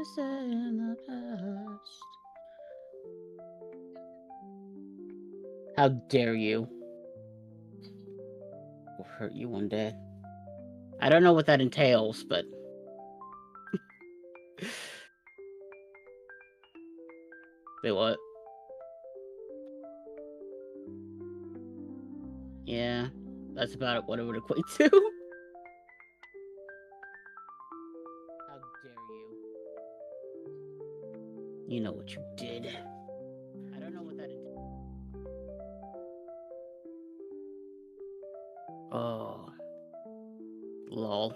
say in the past. How dare you? Will hurt you one day. I don't know what that entails, but... Wait, what? Yeah, that's about what it would equate to. How dare you? You know what you did. I don't know what that entails. Oh. Lol.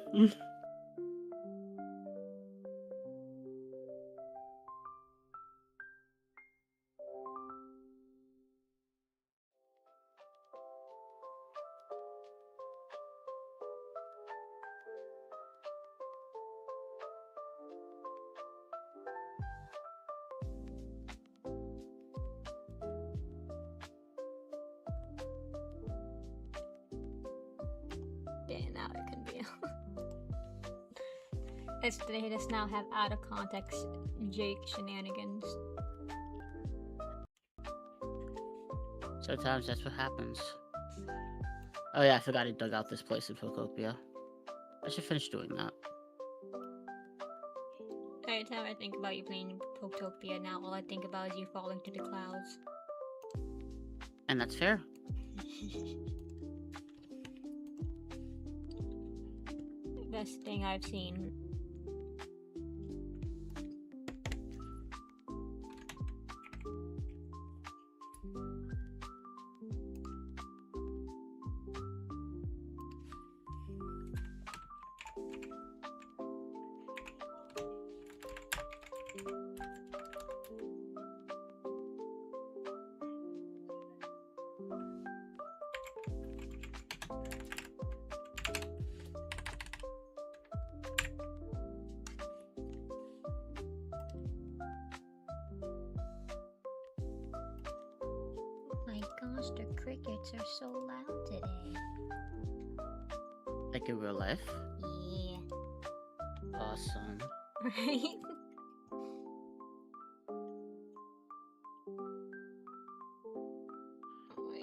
Okay, now it can be. They just now have out of context Jake shenanigans. Sometimes that's what happens. Oh yeah, I forgot I dug out this place in Philcopia. I should finish doing that. Every time I think about you playing Poketopia now, all I think about is you falling to the clouds. And that's fair. Best thing I've seen. My gosh, the crickets are so loud today. Like in real life? Yeah. Awesome. Right?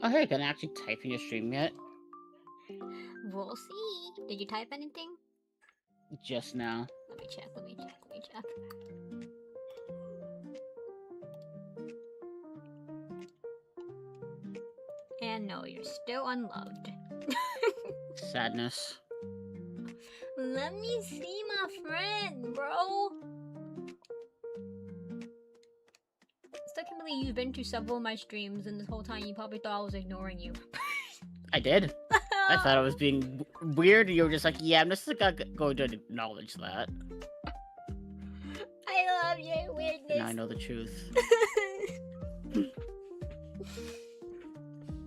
Oh hey, can I actually type in your stream yet? We'll see. Did you type anything? Just now. Let me check. And no, you're still unloved. Sadness. Let me see my friend, bro. Still can't believe you've been to several of my streams, and this whole time you probably thought I was ignoring you. I did. I thought I was being weird, and you were just like, yeah, I'm just going to acknowledge that. I love your weirdness. Now I know the truth.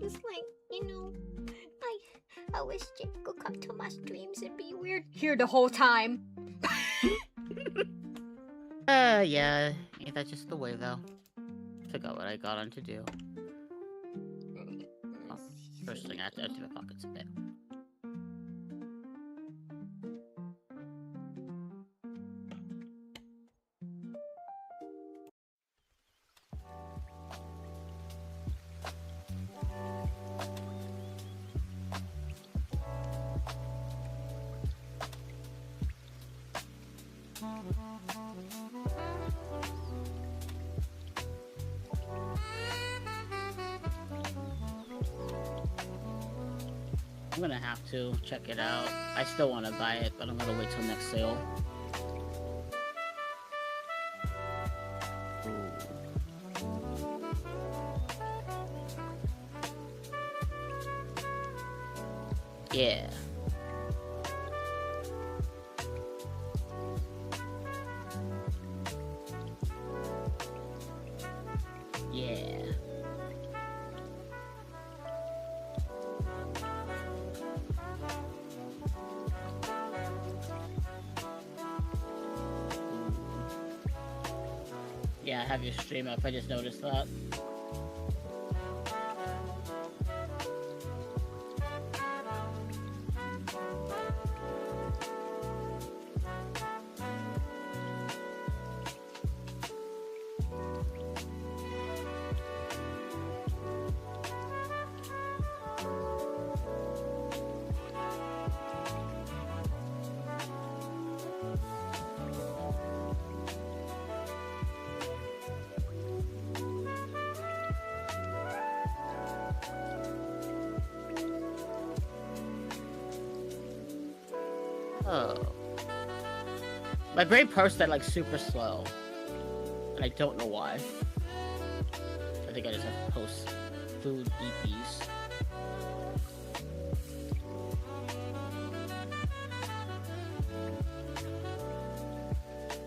It's like, you know, I wish Jake could come to my streams and be weird here the whole time. Yeah. Ain't that just the way, though? Forgot what I got on to do. Oh, first thing I have to empty my pockets a bit. I'm gonna have to check it out. I still want to buy it, but I'm gonna wait till next sale. Yeah. Yeah. Yeah, I have your stream up. I just noticed that. Oh. My brain parsed that like super slow. And I don't know why. I think I just have to post food EPs.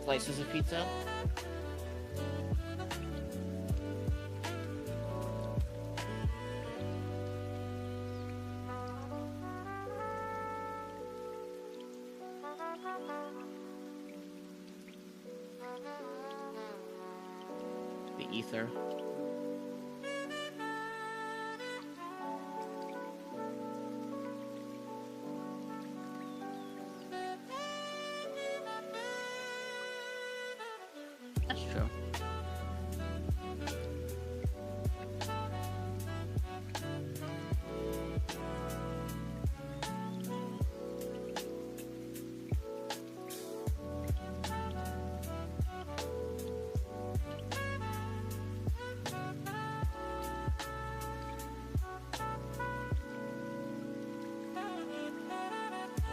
Slices of pizza. The ether. That's true.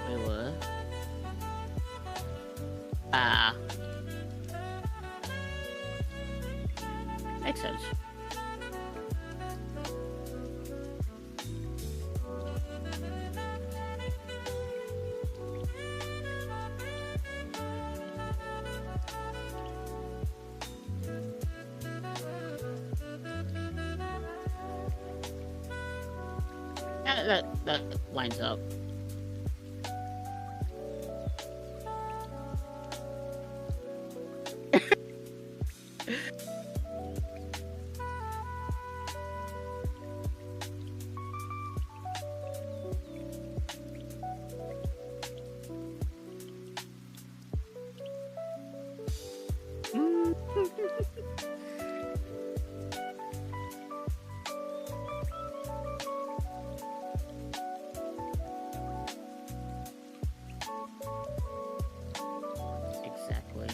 Wait, what? Ah. Makes sense. Yeah, that lines up. Exactly.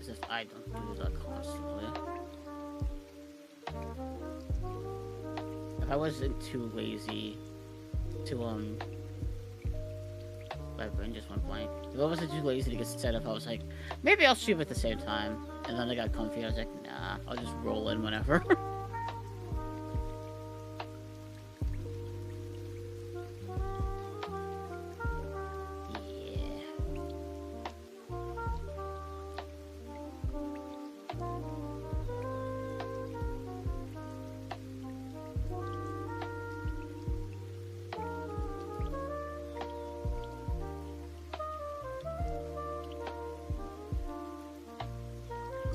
As if I don't do that constantly. If I wasn't too lazy to my brain just went blank. If I wasn't too lazy to get set up, I was like, maybe I'll stream at the same time. And then I got comfy, I was like, nah, I'll just roll in whenever. Yeah.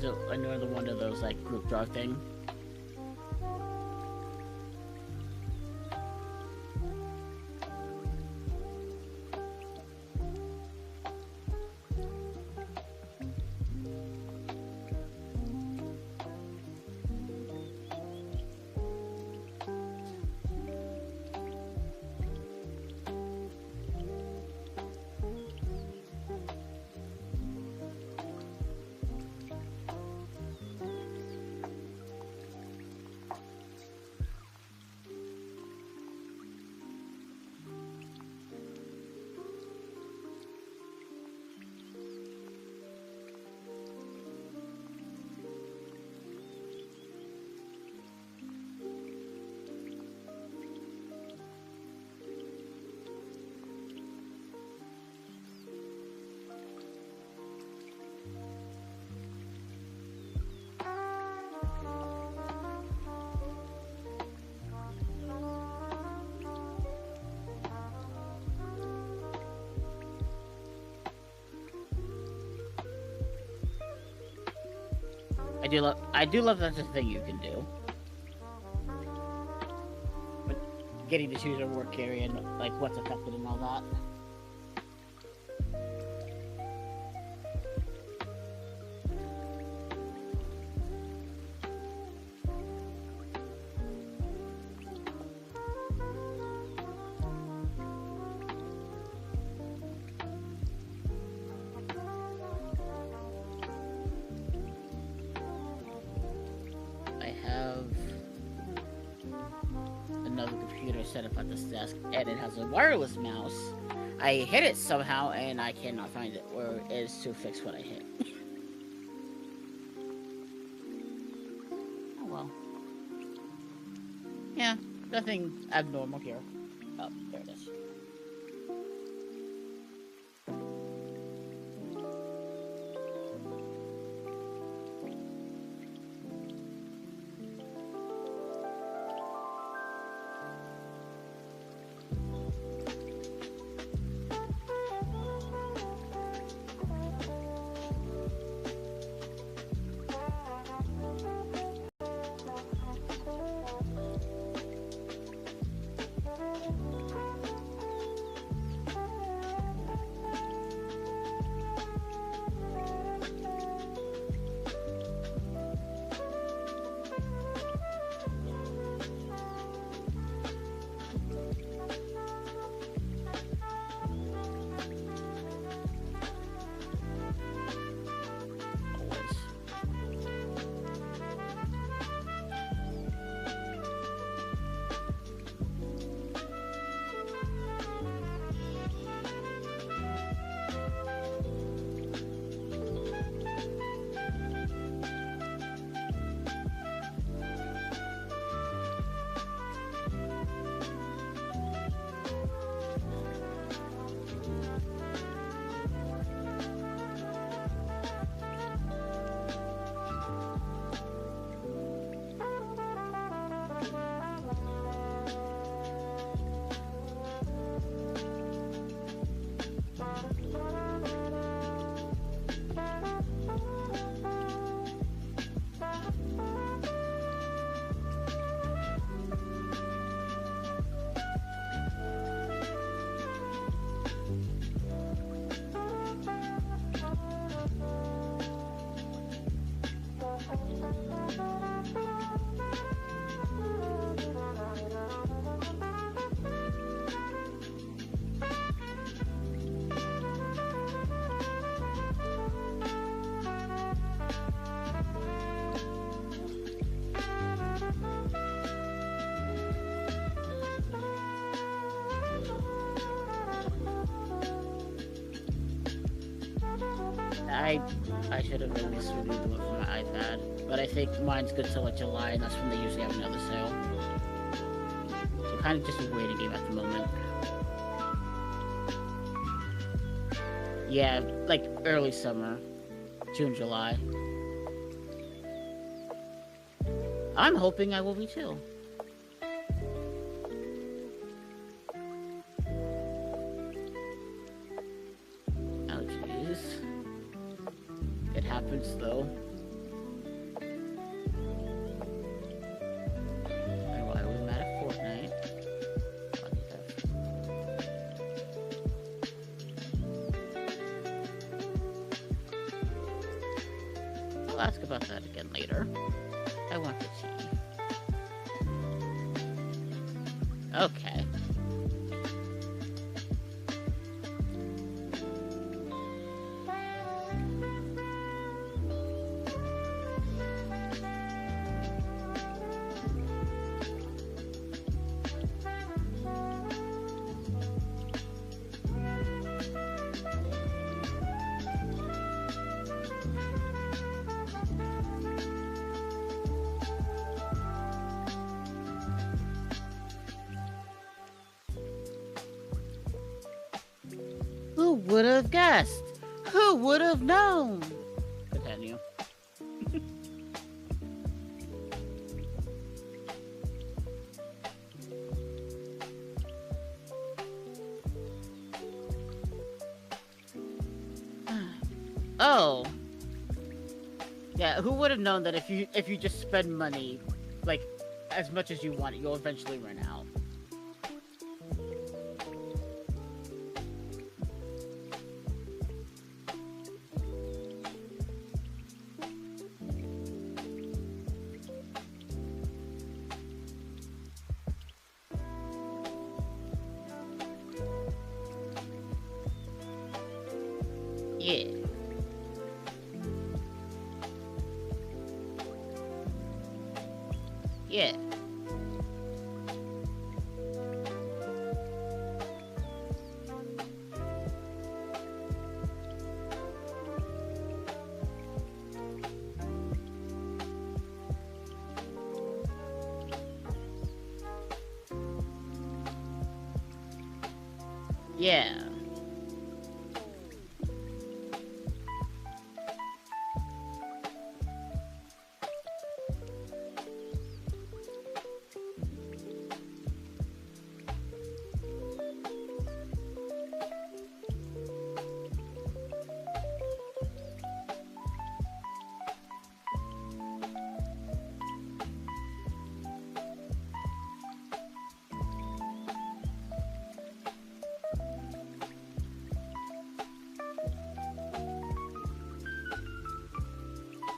So another one of those like group draw thing. I do love that's a thing you can do. But getting to choose your work area and like what's affected and all that. Set up at this desk, and it has a wireless mouse. I hit it somehow, and I cannot find it where it is to fix what I hit. Oh well. Yeah, nothing abnormal here. Oh, there it is. I should have at least reviewed the one for my iPad, but I think mine's good till like July, and that's when they usually have another sale. So kind of just a waiting game at the moment. Yeah, like early summer, June, July. I'm hoping I will be too. Though. And why are we mad at Fortnite? I'll ask about that again later. I want to see. Okay. Who would have guessed? Who would have known? Continue. Oh. Yeah, who would have known that if you just spend money, like, as much as you want it, you'll eventually run out. Yeah. Yeah. Yeah.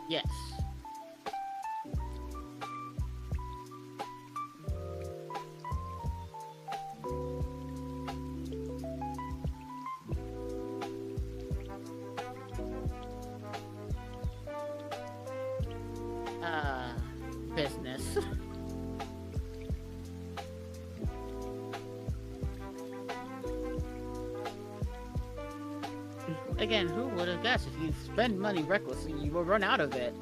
Yes. Business. Again, who would have guessed if you spend money recklessly, you will run out of it.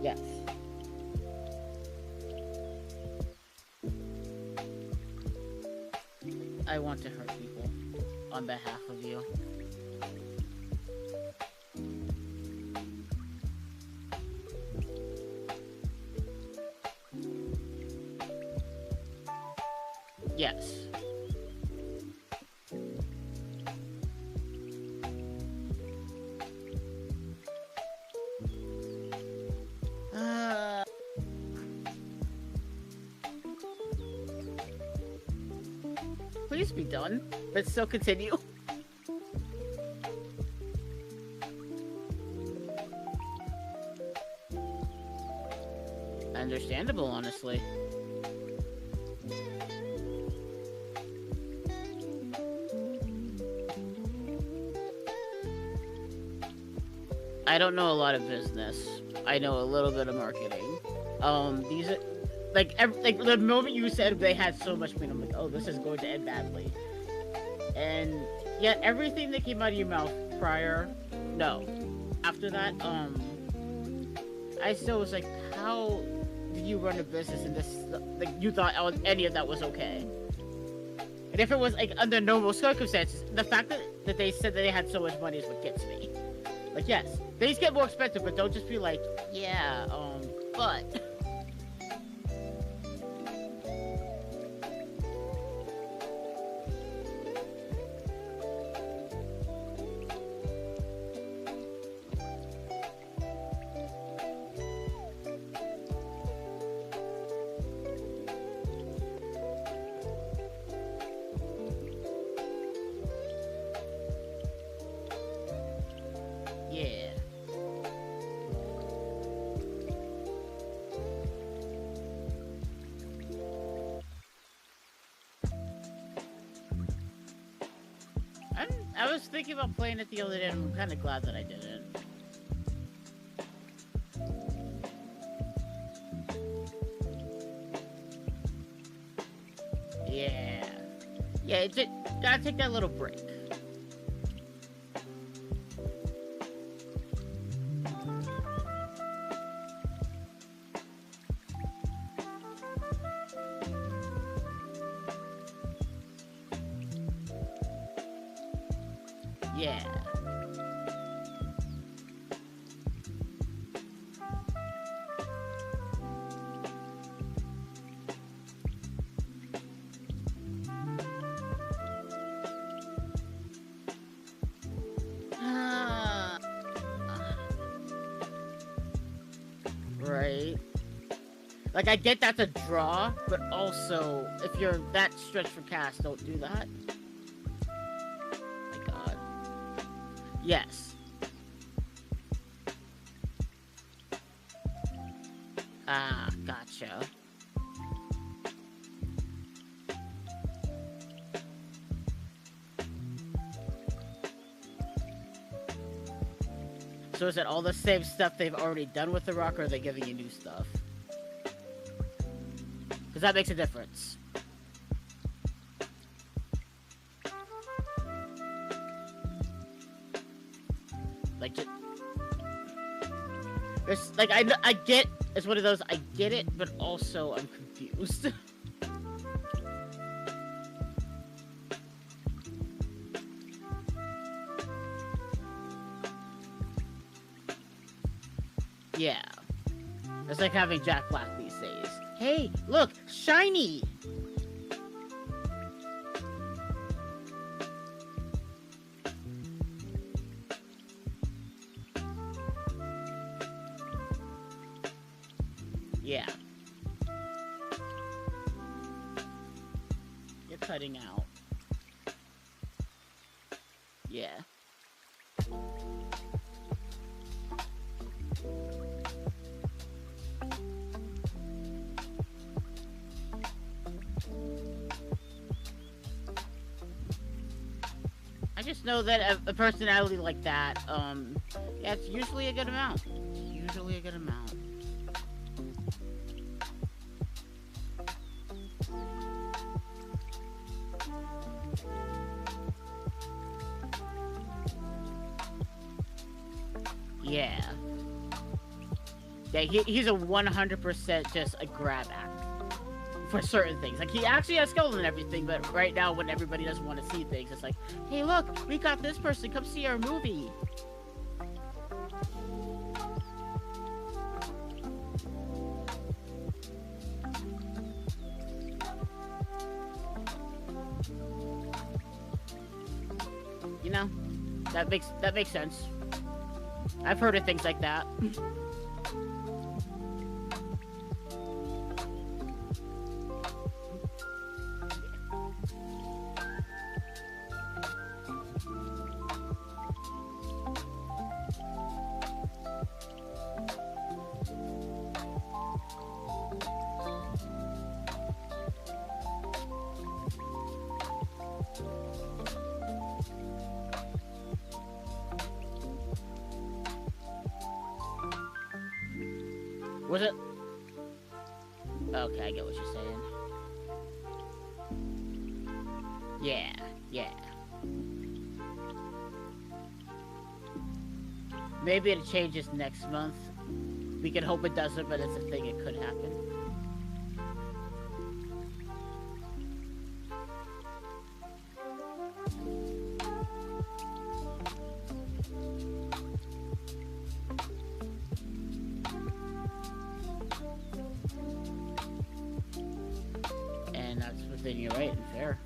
Yes. I want to hurt people on behalf of you. Yes. Please be done, but still continue. Understandable, honestly. I don't know a lot of business. I know a little bit of marketing. These are like the moment you said they had so much money, I'm like, oh, this is going to end badly. And yet everything that came out of your mouth prior, no. After that, I still was like, how did you run a business and this, like, you thought any of that was okay? And if it was like under normal circumstances, the fact that they said that they had so much money is what gets me. Like, yes, things get more expensive, but don't just be like, yeah, but. Yeah. I was thinking about playing it the other day, and I'm kind of glad that I didn't. Yeah. Yeah, it just gotta take that little break. Yeah. Right? Like, I get that's a draw, but also, if you're that stretched for cast, don't do that. My god. Yes. Ah, gotcha. So is it all the same stuff they've already done with the rock, or are they giving you new stuff? Because that makes a difference. Like, there's, like, I get, it's one of those, I get it, but also I'm confused. Yeah. It's like having Jack Black these days. Hey, look, shiny! Yeah. You're cutting out. Yeah. I just know that a personality like that, yeah, it's usually a good amount. It's usually a good amount. Yeah. Yeah, he's a 100% just a grab act. For certain things. Like, he actually has skills and everything, but right now, when everybody doesn't want to see things, it's like, hey, look, we got this person, come see our movie. You know, that makes sense. I've heard of things like that. Was it? Okay, I get what you're saying. Yeah, yeah. Maybe it changes next month. We can hope it doesn't, but it's a thing, it could happen. And that's within your right and fair.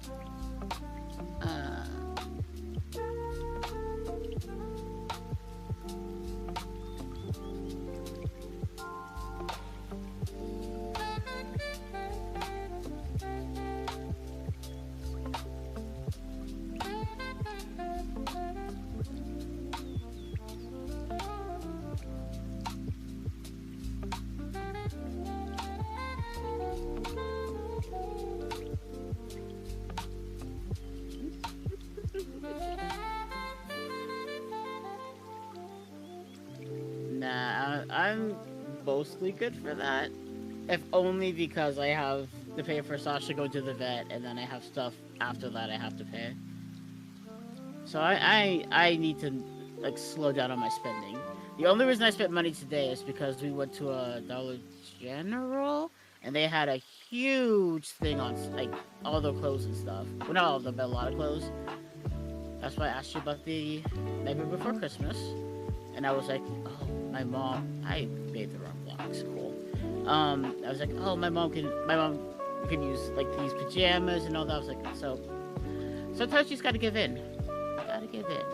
Nah, I'm mostly good for that. If only because I have to pay for Sasha to go to the vet, and then I have stuff after that I have to pay. So I need to, like, slow down on my spending. The only reason I spent money today is because we went to a Dollar General, and they had a huge thing on, like, all the clothes and stuff. Well, not all of them, but a lot of clothes. That's why I asked you about the Nightmare Before Christmas. And I was like, oh, my mom, I made the wrong box, cool. I was like, oh, my mom can use, like, these pajamas and all that. I was like, so, sometimes she's gotta give in. Gotta give in.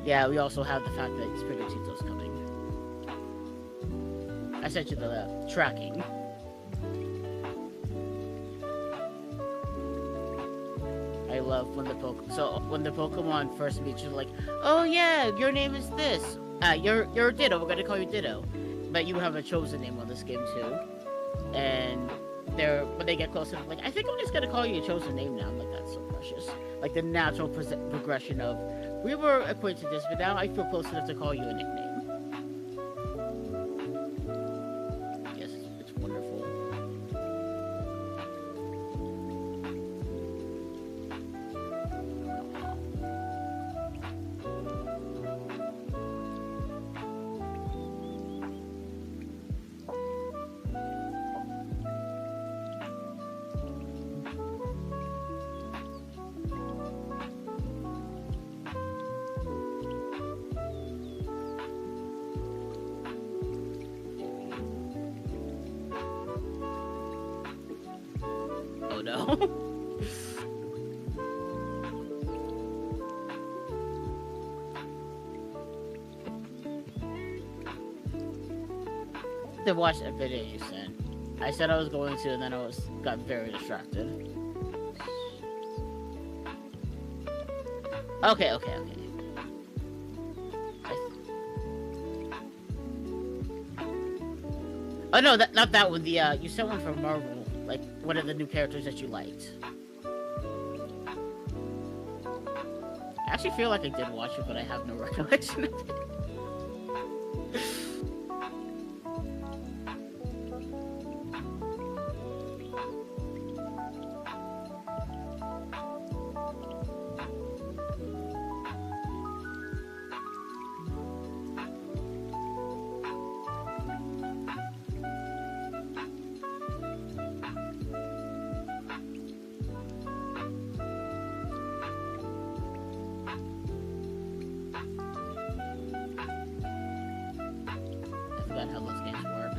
Yeah, we also have the fact that Spiritito's coming. I sent you the tracking. I love when the Pokemon first meet you, like, oh yeah, your name is this. You're Ditto. We're gonna call you Ditto, but you have a chosen name on this game too. And when they get closer, like, I think I'm just gonna call you a chosen name now. I'm like, that's so precious. Like the natural progression of, we were acquaintances, but now I feel close enough to call you a nickname. Yes, it's wonderful. Oh no. To watch a video you sent. I said I was going to, and then I got very distracted. Okay. Oh no, not that one. You sent one from Marvel, like one of the new characters that you liked. I actually feel like I did watch it, but I have no recollection of it. How those games work.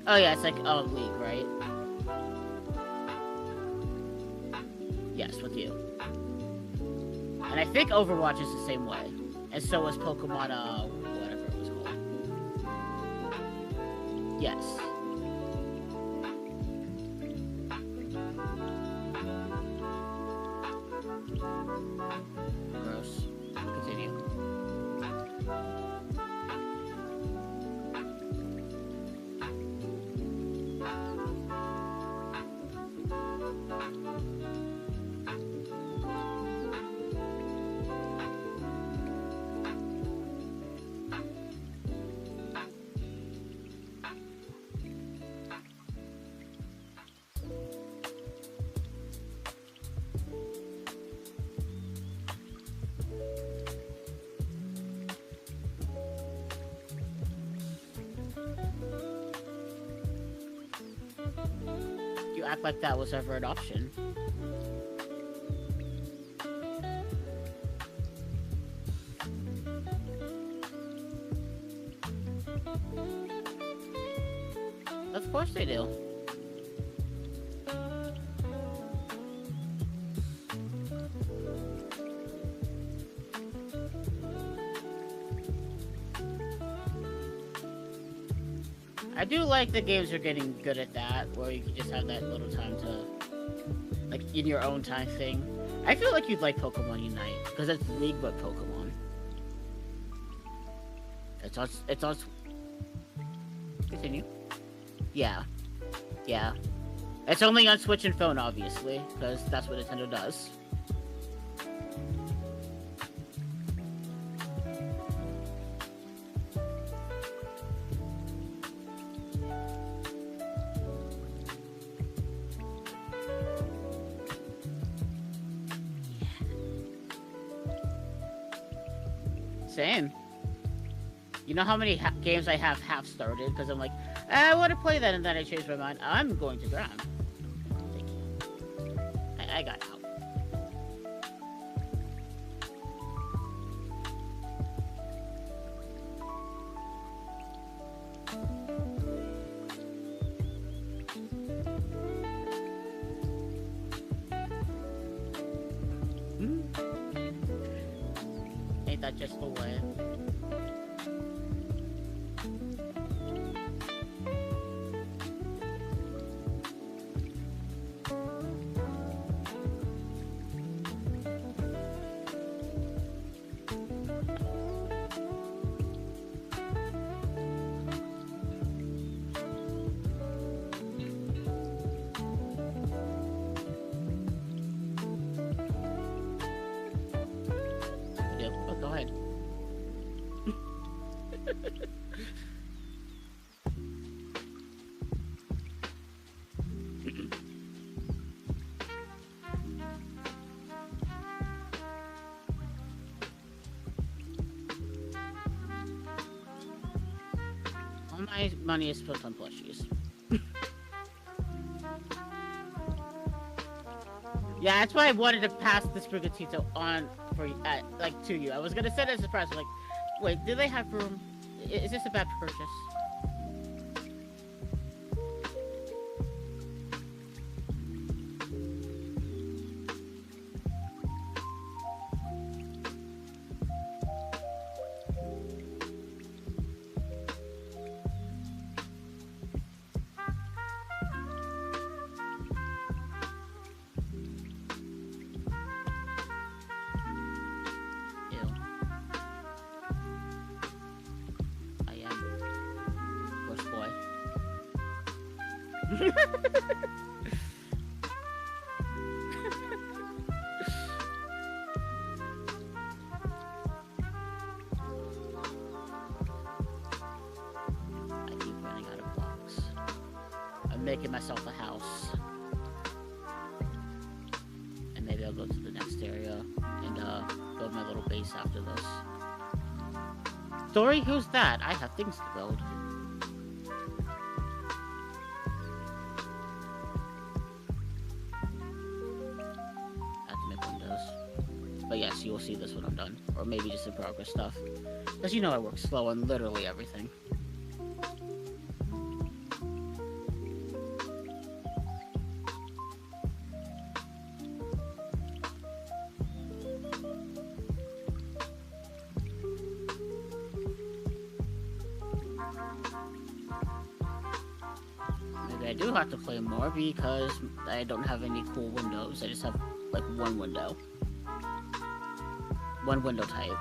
Oh yeah, it's like League, right? Yes, with you. And I think Overwatch is the same way. And so is Pokemon, whatever it was called. Yes. Gross. Continue. You act like that was ever an option. Of course they do. I do like the games are getting good at that, where you can just have that little time to, like, in your own time thing. I feel like you'd like Pokemon Unite, because it's League but Pokemon. It's on... Continue. Yeah. Yeah. It's only on Switch and phone, obviously, because that's what Nintendo does. Same. You know how many games I have half started because I'm like, I want to play that, and then I change my mind. I'm going to drown. Thank you. I got out. take that just away. Oh, go ahead. All my money is spent on plushies. Yeah, that's why I wanted to pass this Brigatito on for like to you. I was gonna send it as a surprise. Like, wait, do they have room? Is this a bad purchase? Making myself a house, and maybe I'll go to the next area and build my little base after this. Story, who's that? I have things to build. I have to make windows, but yes, you will see this when I'm done, or maybe just in progress stuff, because you know I work slow on literally everything. I do have to play more because I don't have any cool windows. I just have like one window. One window type.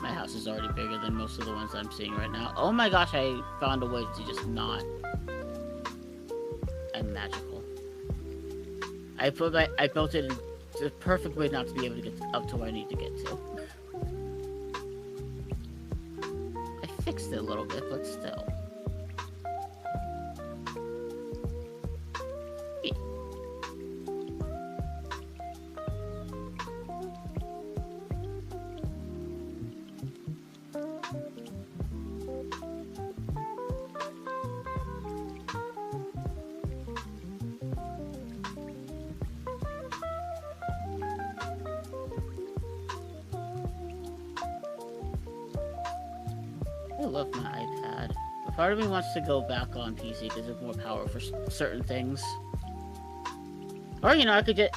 My house is already bigger than most of the ones I'm seeing right now. Oh my gosh, I found a way to just not. I'm magical. I built it in the perfect way not to be able to get up to where I need to get to. Fixed it a little bit, but still. Yeah. I love my iPad. But part of me wants to go back on PC because it's more power for certain things. Or, you know, I could just...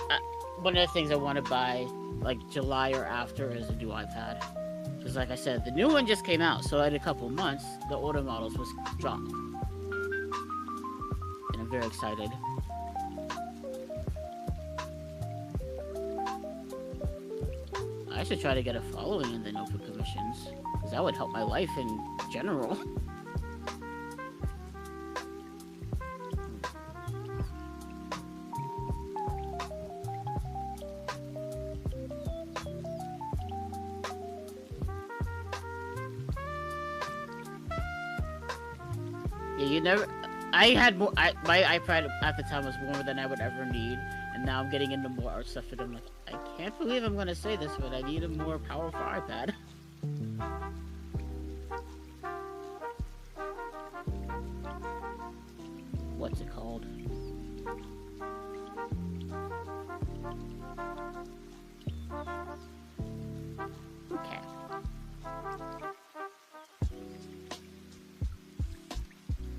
one of the things I want to buy, like, July or after is a new iPad. Because, like I said, the new one just came out, so in a couple months, the older models was dropped. And I'm very excited. I should try to get a following in the Notebook commissions, because that would help my life in general. Yeah, you never... I had more... my iPad at the time was more than I would ever need, and now I'm getting into more art stuff, and I'm like, I can't believe I'm gonna say this, but I need a more powerful iPad. What's it called? Okay.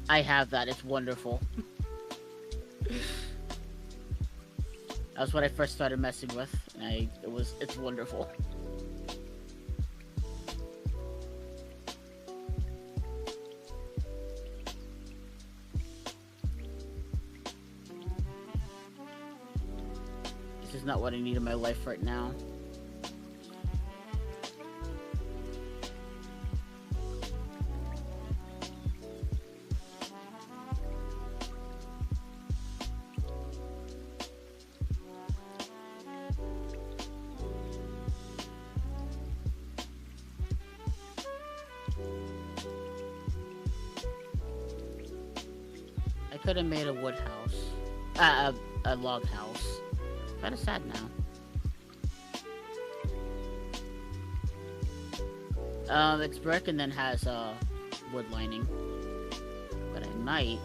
I have that, it's wonderful. That's what I first started messing with, and it's wonderful. This is not what I need in my life right now. I could have made a wood house. A log house. Kinda sad now. It's brick and then has wood lining. But I might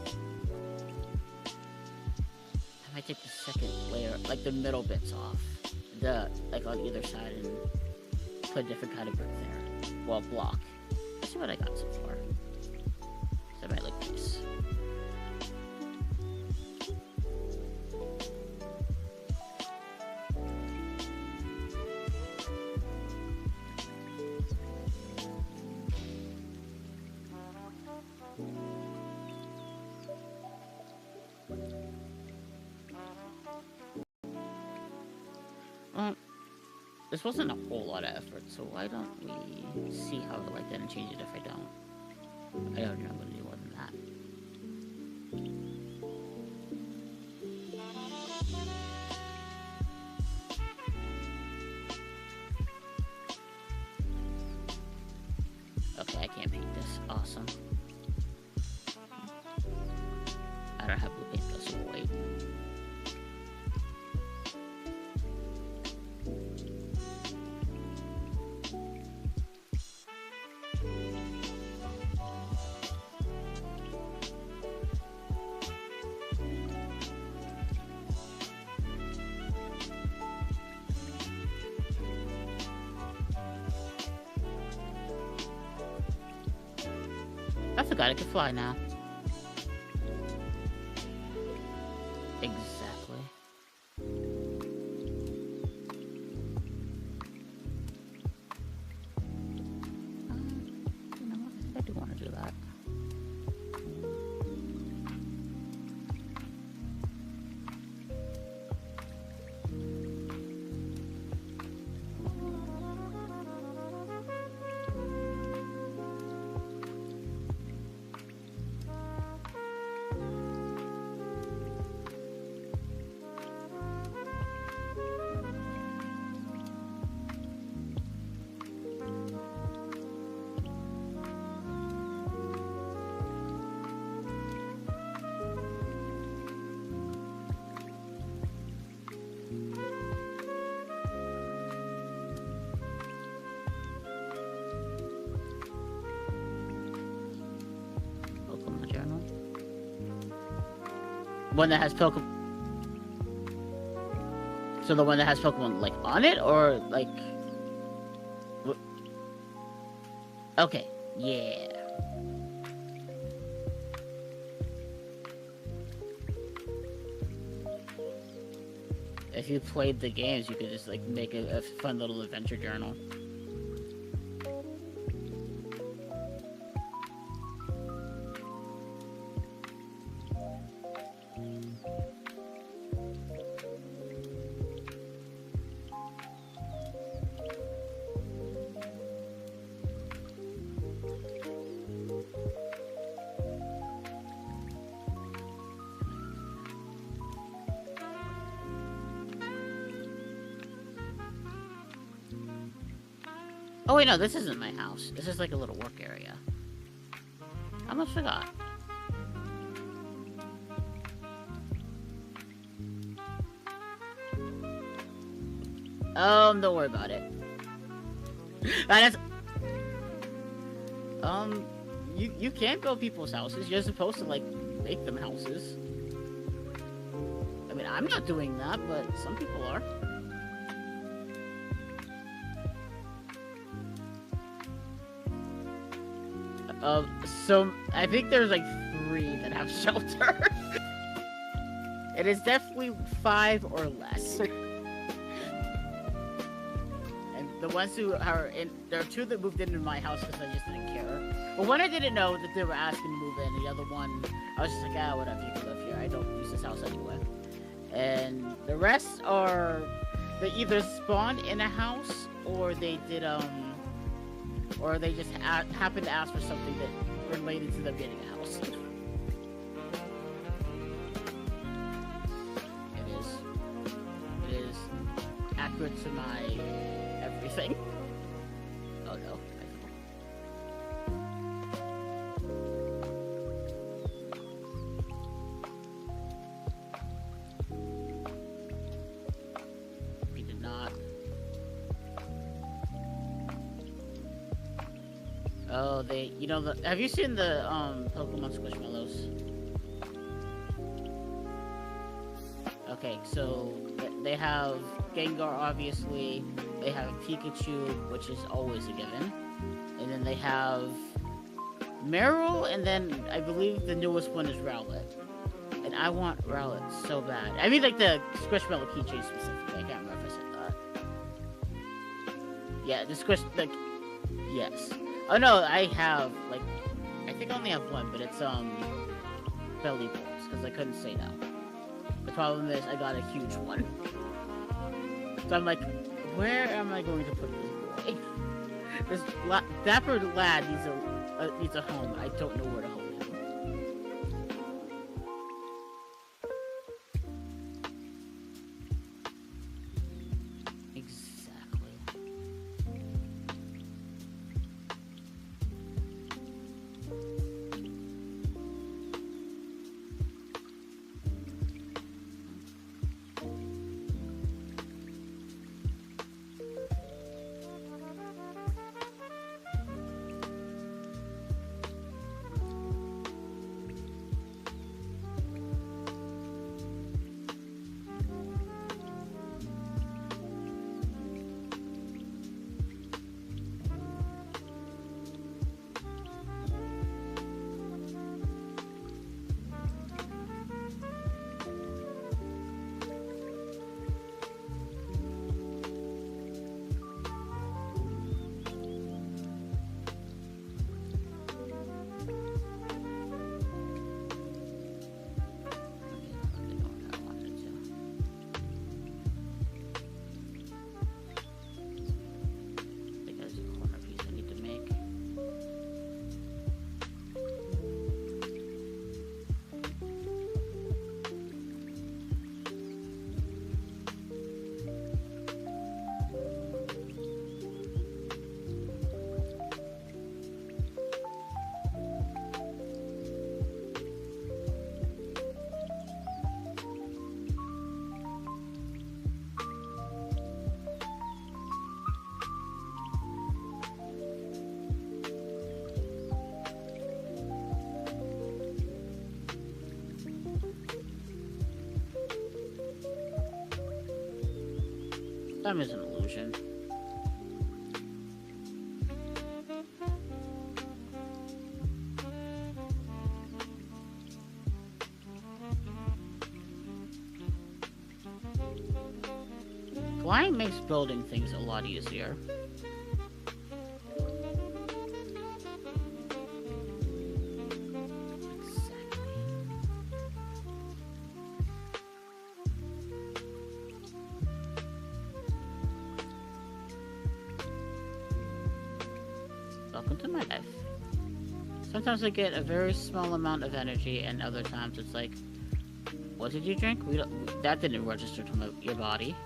take the second layer, like the middle bits off. Like on either side and put a different kind of brick there. Well, block. Let's see what I got so far. So I might like this. This wasn't a whole lot of effort, so why don't we see how I like that and change it if I don't? I don't know I'm gonna do more than that. Okay, I can't paint this. Awesome. I don't have blue paint though, so wait. I forgot I could fly now. Exactly. You know what? I do want to do that. One that has Pokemon. So the one that has Pokemon like on it, or like. Okay, yeah. If you played the games, you could just like make a fun little adventure journal. Oh wait, no, this isn't my house. This is like a little work area. I almost forgot. Don't worry about it. That's... You can't build people's houses. You're supposed to, like, make them houses. I mean, I'm not doing that, but some people are. So I think there's like 3 that have shelter. It is definitely 5 or less. And the ones who are in, there are 2 that moved into my house because I just didn't care. Well, one I didn't know that they were asking to move in. The other one, I was just like, ah, whatever, you can live here. I don't use this house anyway. And the rest are, they either spawned in a house or they did, or they just happened to ask for something that related to them getting a house. It is accurate to my everything. Oh no. We did not. Oh, they, you know, have you seen the, Pokemon Squishmallows? Okay, so, they have Gengar, obviously, they have Pikachu, which is always a given, and then they have Meryl, and then I believe the newest one is Rowlet. And I want Rowlet so bad. I mean, like, the Squishmallow keychain specifically, I can't remember if I said that. Yeah, the like, yes. Oh no, I have, like, I think I only have one, but it's, Belly Balls, because I couldn't say no. The problem is, I got a huge one. So I'm like, where am I going to put this boy? This dapper lad needs a home. I don't know where to home him. Exactly. Time is an illusion. Flying makes building things a lot easier. Welcome to my life. Sometimes I get a very small amount of energy, and other times it's like, what did you drink? That didn't register to your body.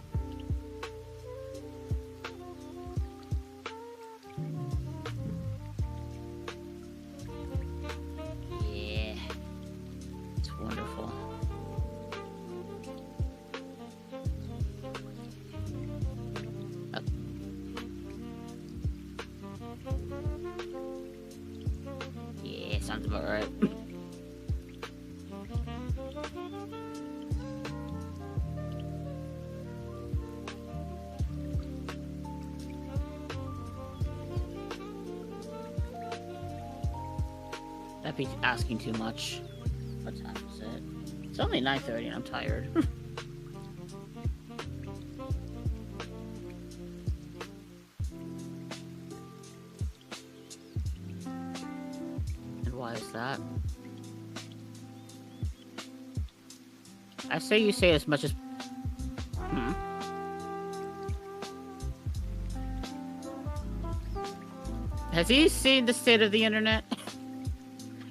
Yeah, it's wonderful. Yeah, sounds about right. That'd be asking too much. What time is it? It's only 9:30 and I'm tired. And why is that? I say you say as much as... Has he seen the state of the internet?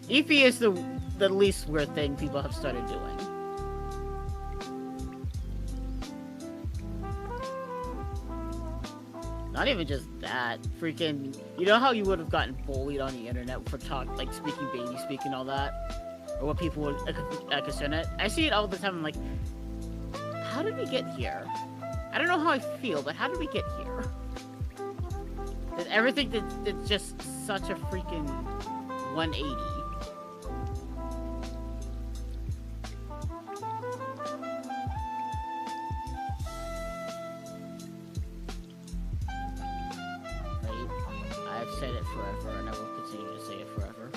Eevee is the least weird thing people have started doing. Not even just that. Freaking... You know how you would have gotten bullied on the internet for like speaking baby speak and all that? Or what people would concern it? I see it all the time. I'm like, how did we get here? I don't know how I feel, but how did we get here? That everything did just such a freaking 180. Right? I've said it forever, and I will continue to say it forever.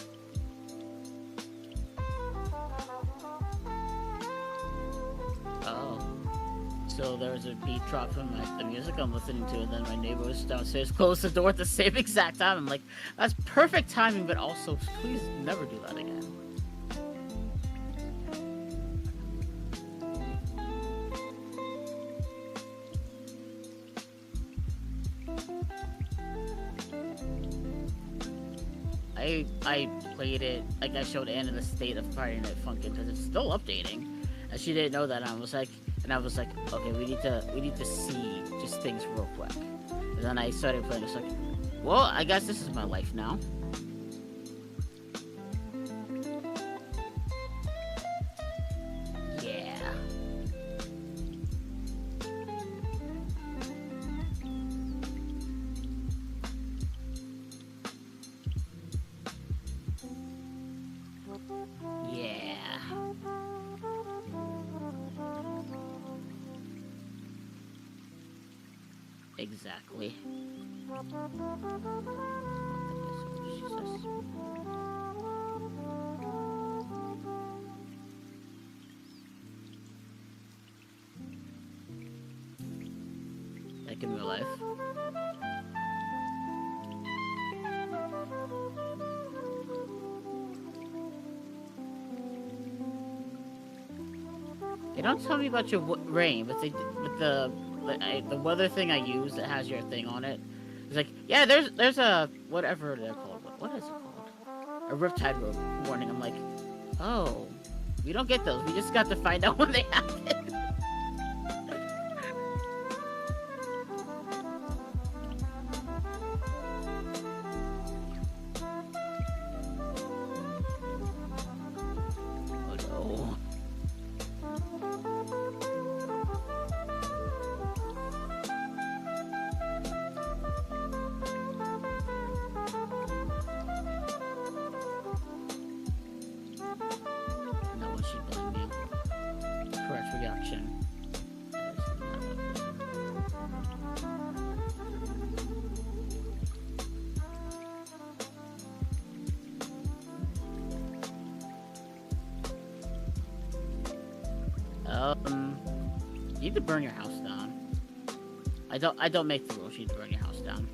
Oh. So there was a beat drop from the music I'm listening to, and then my neighbor was downstairs, closed the door at the same exact time. I'm like, that's perfect timing, but also, please never do that again. I played it, like I showed Anna the state of Friday Night Funkin' because it's still updating, and she didn't know that. And I was like, okay, we need to see just things real quick. And then I started playing. It's like, well, I guess this is my life now. Yeah. Yeah. Exactly. Like in real life. They don't tell me about your rain, but the weather thing I use that has your thing on it. It's like, yeah, there's a whatever they're called. What is it called? A riptide warning. I'm like, oh, we don't get those. We just got to find out when they happen. You need to burn your house down. I don't make the rules. You need to burn your house down.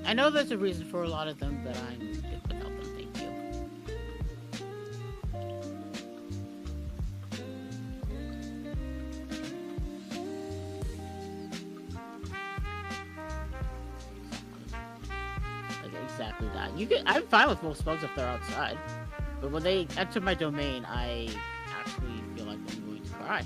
I know there's a reason for a lot of them, but I'm good without them, thank you. Like, exactly that. I'm fine with most bugs if they're outside, but when they enter my domain, I actually feel like I'm going to cry.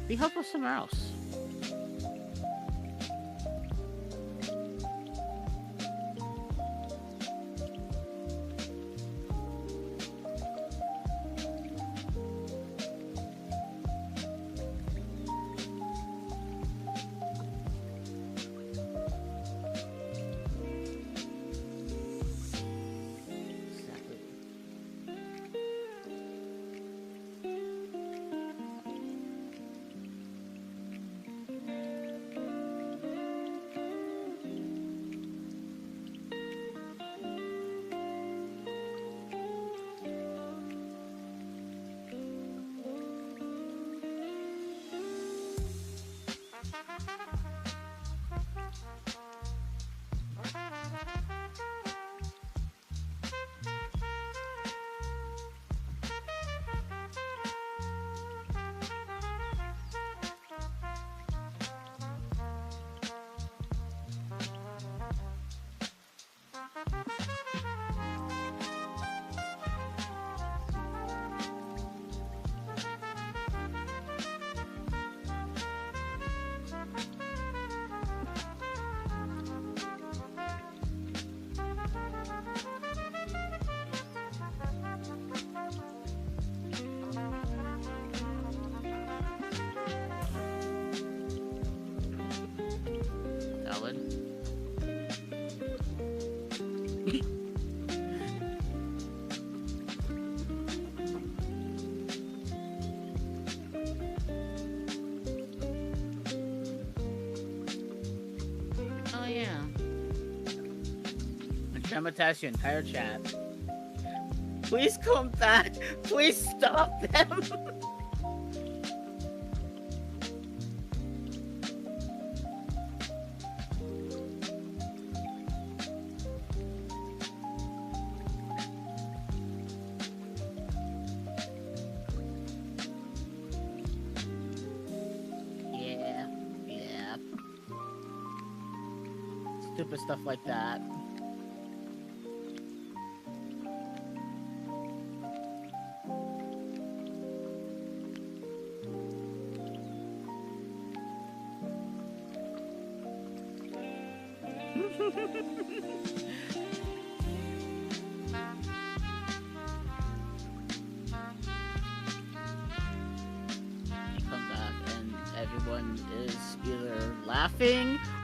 Be helpful somewhere else. Traumatize your entire chat. Please come back. Please stop them. Yeah. Stupid stuff like that.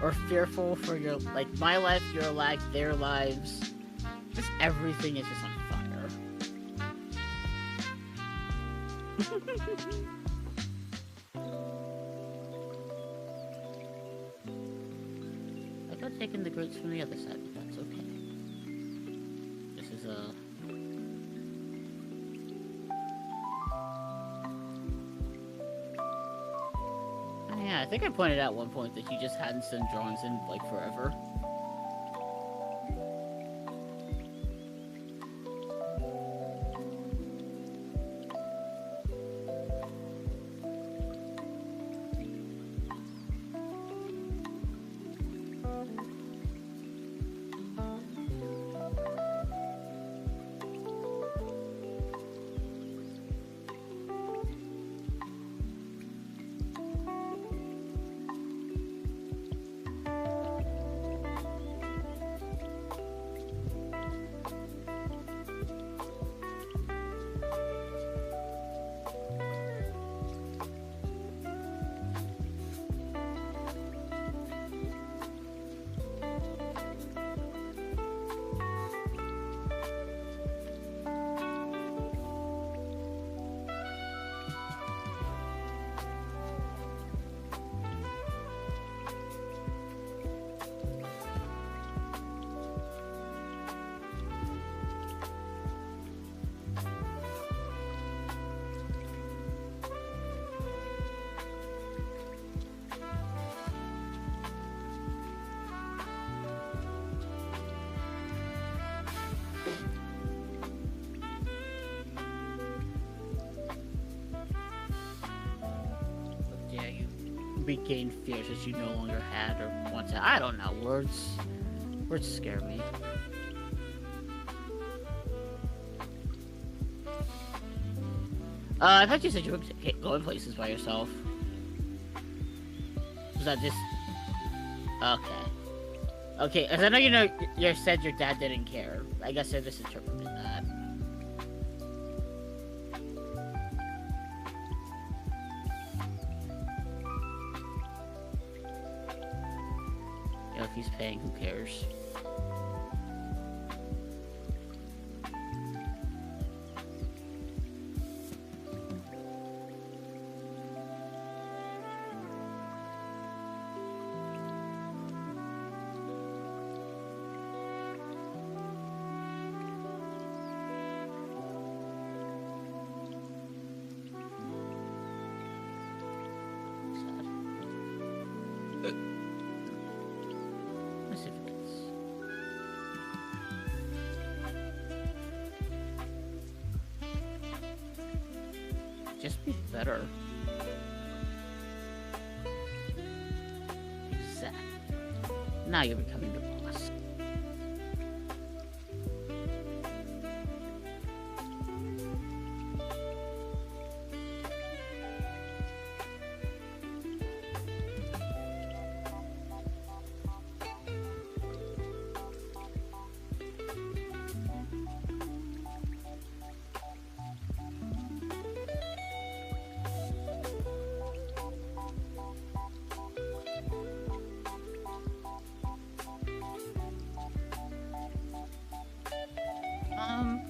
Or fearful for your, like, my life, your life, their lives. Just everything is just on fire. I got taken the grapes from the other side, but that's okay. This is yeah, I think I pointed out at one point that he just hadn't sent drawings in, like, forever. Regain fears that you no longer had or want to. I don't know. Words scare me. I thought you said you were going places by yourself. Was that just... Okay. Okay, as I know you said your dad didn't care. I guess I misinterpreted that. You know, if he's paying, who cares? Just be better. Exactly. Now you're becoming the boss.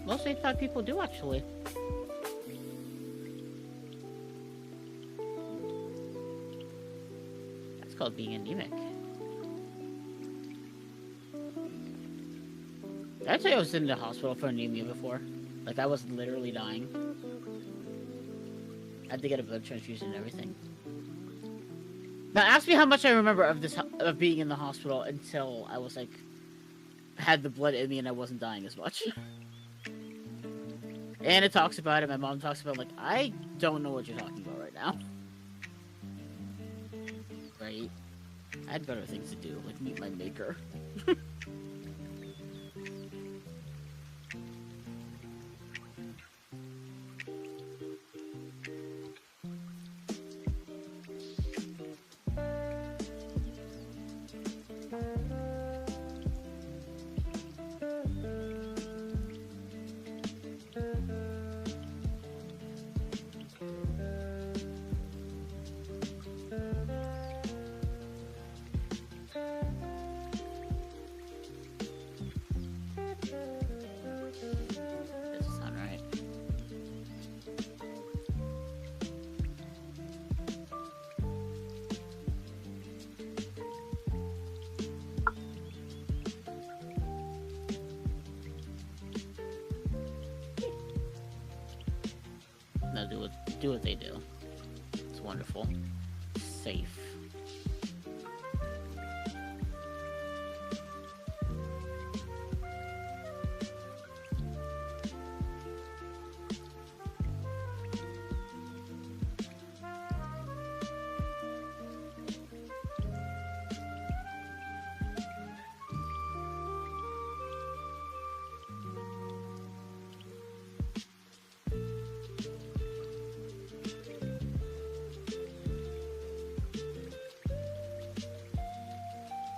Most A-type people do, actually. That's called being anemic. Actually, I was in the hospital for anemia before. Like, I was literally dying. I had to get a blood transfusion and everything. Now, ask me how much I remember of being in the hospital until I was, like, had the blood in me and I wasn't dying as much. Anna talks about it, my mom talks about it, like, I don't know what you're talking about right now. Right? I had better things to do, like meet my maker. No, do what they do. It's wonderful. Safe.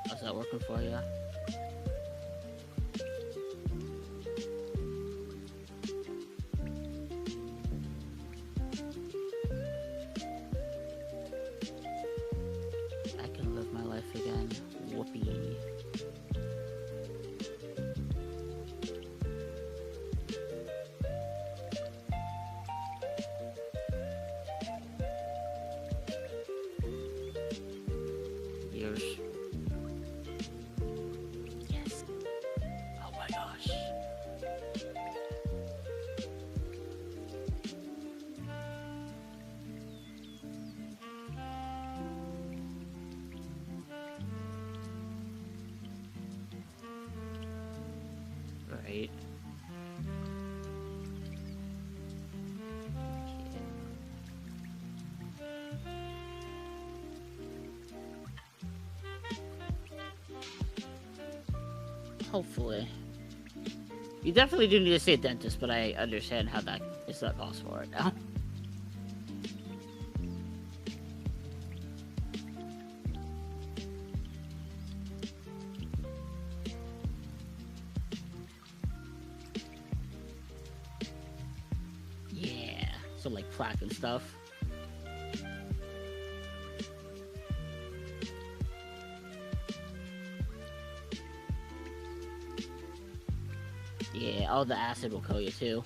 How's that working for you? I can live my life again. Whoopee. Years. Yes. Oh my gosh. Right. Hopefully. You definitely do need to see a dentist, but I understand how that is not possible right now. to like plaque and stuff. Yeah, all the acid will kill you too.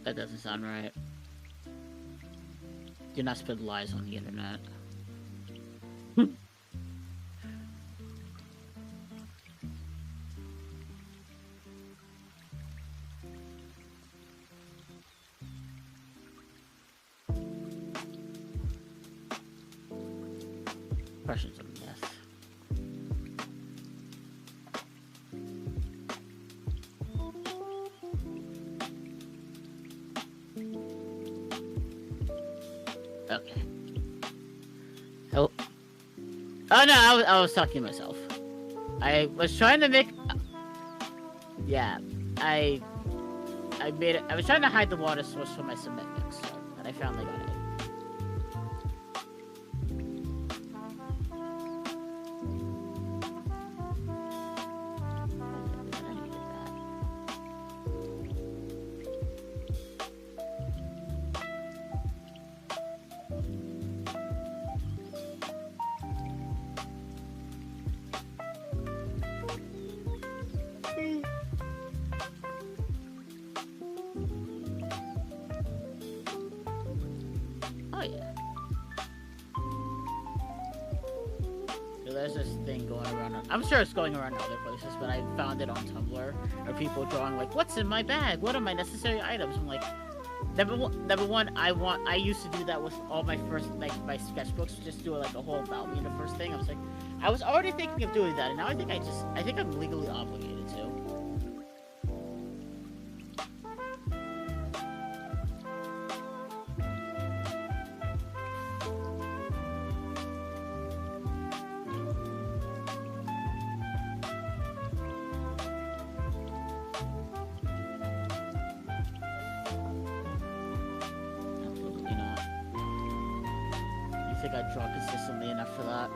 That doesn't sound right. Do not spread lies on the internet. Questions of myth. Okay. Oh. Oh no, I was talking to myself. I was trying to make. Yeah, I made it. I was trying to hide the water source from my cement mix, and I finally got it. Oh yeah. So there's this thing going around. I'm sure it's going around other places, but I found it on Tumblr. Of people drawing like, "What's in my bag? What are my necessary items?" I'm like, number one, I used to do that with all my first my sketchbooks. Just do like a whole about me in the first thing. I was like, I was already thinking of doing that, and now I think I'm legally obligated to. I think I draw consistently enough for that.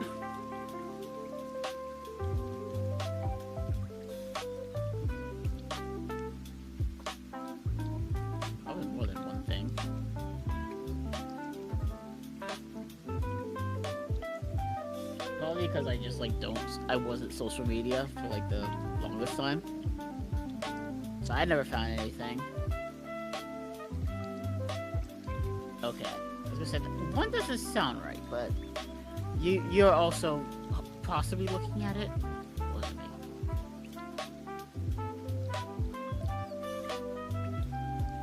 Probably more than one thing. Probably because I just like I wasn't social media for like the longest time. So I never found anything. Okay. I was gonna say, one doesn't sound right, but you're also possibly looking at it. Was it me?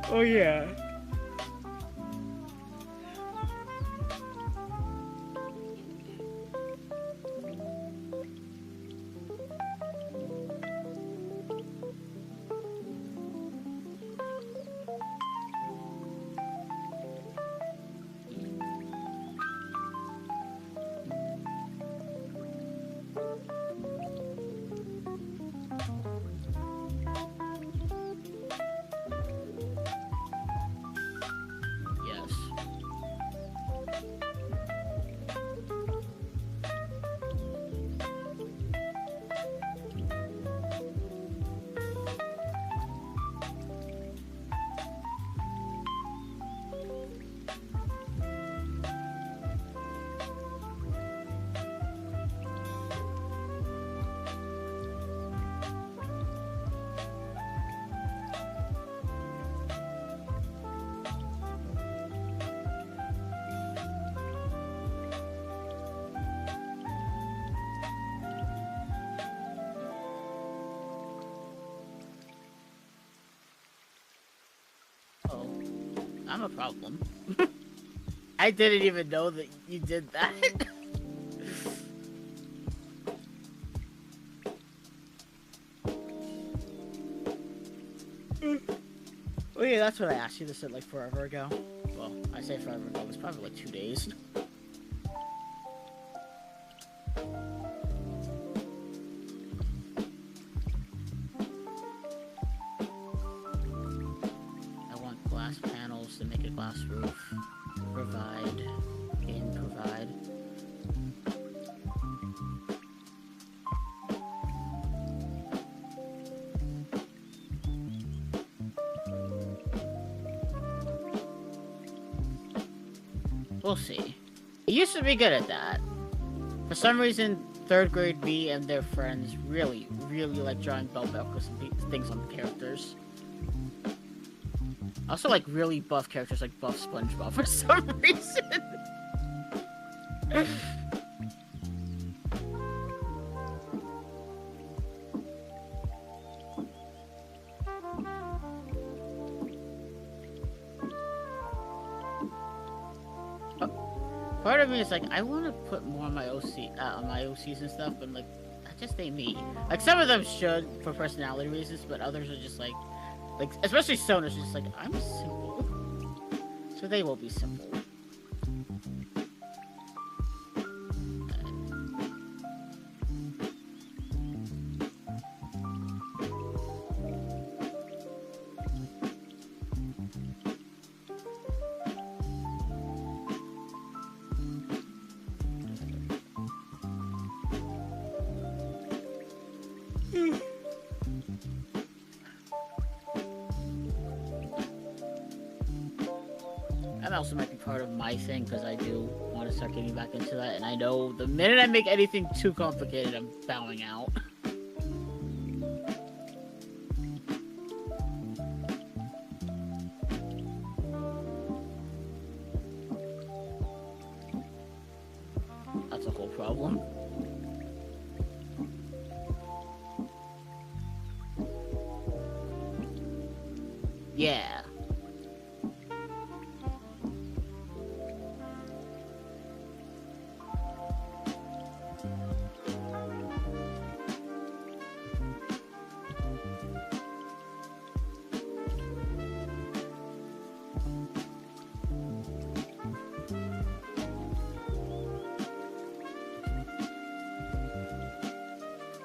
Oh yeah. Oh, I'm a problem. I didn't even know that you did that. Oh maybe that's what I asked you. This said like forever ago. Well, I say forever ago. It was probably like 2 days. I want glass panels to make a glass roof. Provide. Game provide. We'll see. I used to be good at that. For some reason, 3rd grade me and their friends really like drawing belt buckles and things on characters. I also like really buff characters like Buff SpongeBob for some reason. Part of me is like, I want to put more on my OCs and stuff, but like, that just ain't me. Like, some of them should for personality reasons, but others are just like, especially Sona's just like, I'm simple. So they will be simple. That also might be part of my thing, because I do want to start getting back into that, and I know the minute I make anything too complicated, I'm bowing out. That's a whole problem. Yeah.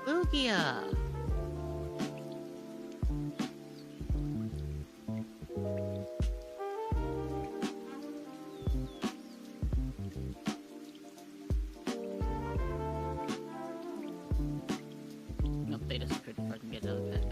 Lugia. Nope, they disappeared before I can get another pick.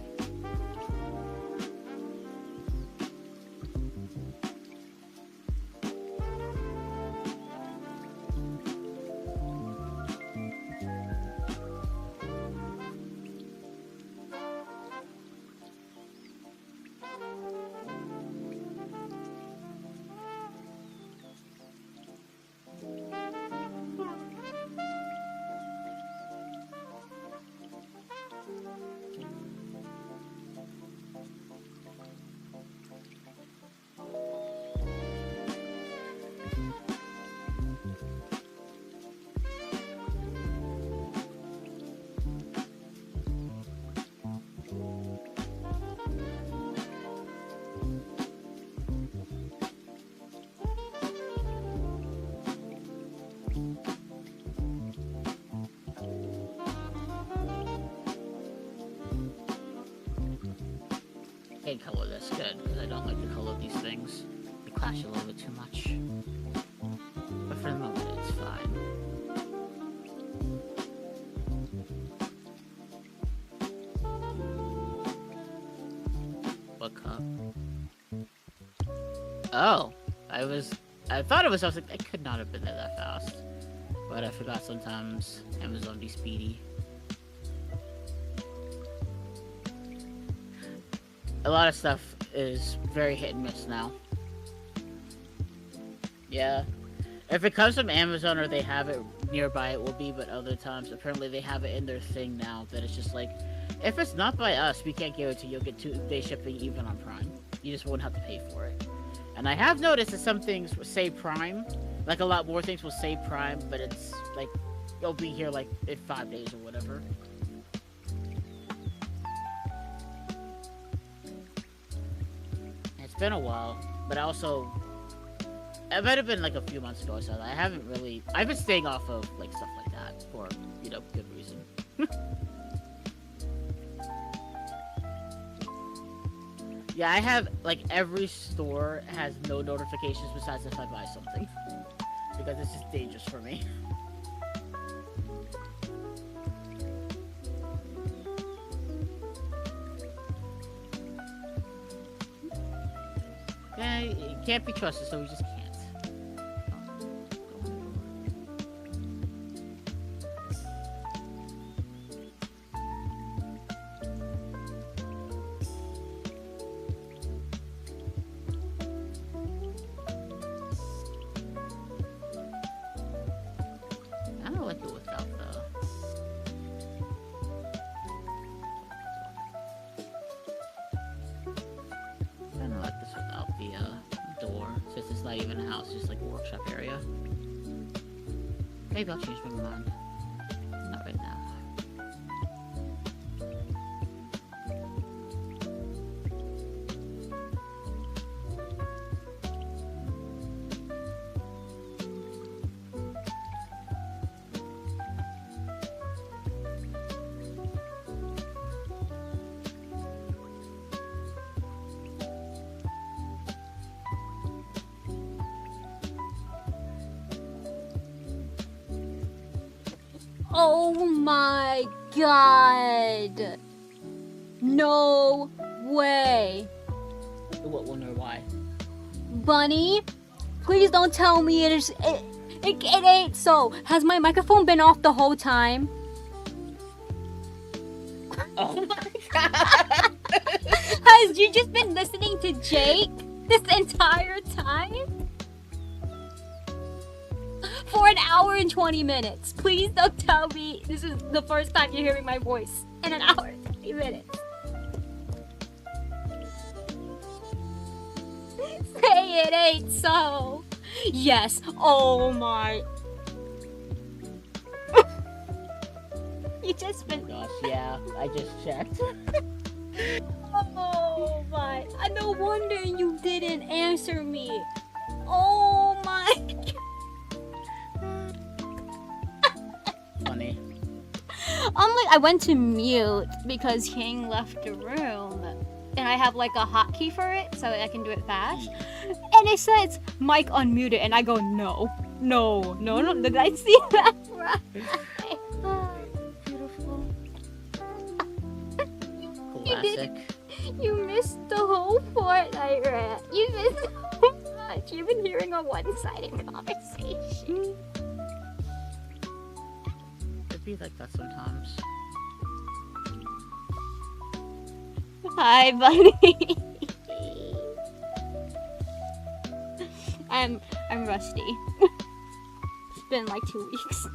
Can't color this good, because I don't like the color of these things. They clash a little bit too much. But for the moment, it's fine. What cup? Oh! I thought it was, I was like, it could not have been there that fast. But I forgot sometimes Amazon be speedy. A lot of stuff is very hit and miss now. Yeah. If it comes from Amazon or they have it nearby, it will be, but other times, apparently they have it in their thing now, that it's just like, if it's not by us, we can't give it to you, you'll get 2-day shipping even on Prime. You just won't have to pay for it. And I have noticed that some things say Prime, like a lot more things will say Prime, but it's like, it'll be here like in 5 days or whatever. been a while, but also it might have been like a few months ago, so I haven't really. I've been staying off of like stuff like that for good reason. Yeah, I have like every store has no notifications besides if I buy something because it's just dangerous for me. Yeah, it can't be trusted, so we just can't. I don't like it without the... I don't like this without the door, since it's not even a house, it's just like a workshop area. Maybe I'll change my mind. Not right now. Oh my god! No way! What will know why? Bunny, please don't tell me it ain't so. Has my microphone been off the whole time? Oh my god! Has you just been listening to Jake this entire time? For an hour and 20 minutes. Please don't tell me this is the first time you're hearing my voice in an hour and 20 minutes. Say it ain't so. Yes. Oh my. You just been... Gosh, yeah, I just checked. Oh my. No wonder you didn't answer me. Oh my. Funny. I went to mute because King left the room, and I have like a hotkey for it so I can do it fast. And it says mic unmuted, and I go no. Did I see that right? Beautiful. Classic. Classic. You missed the whole Fortnite rant. You missed so much. You've been hearing a one-sided conversation. It'd be like that sometimes. Hi, buddy. I'm rusty. It's been like 2 weeks.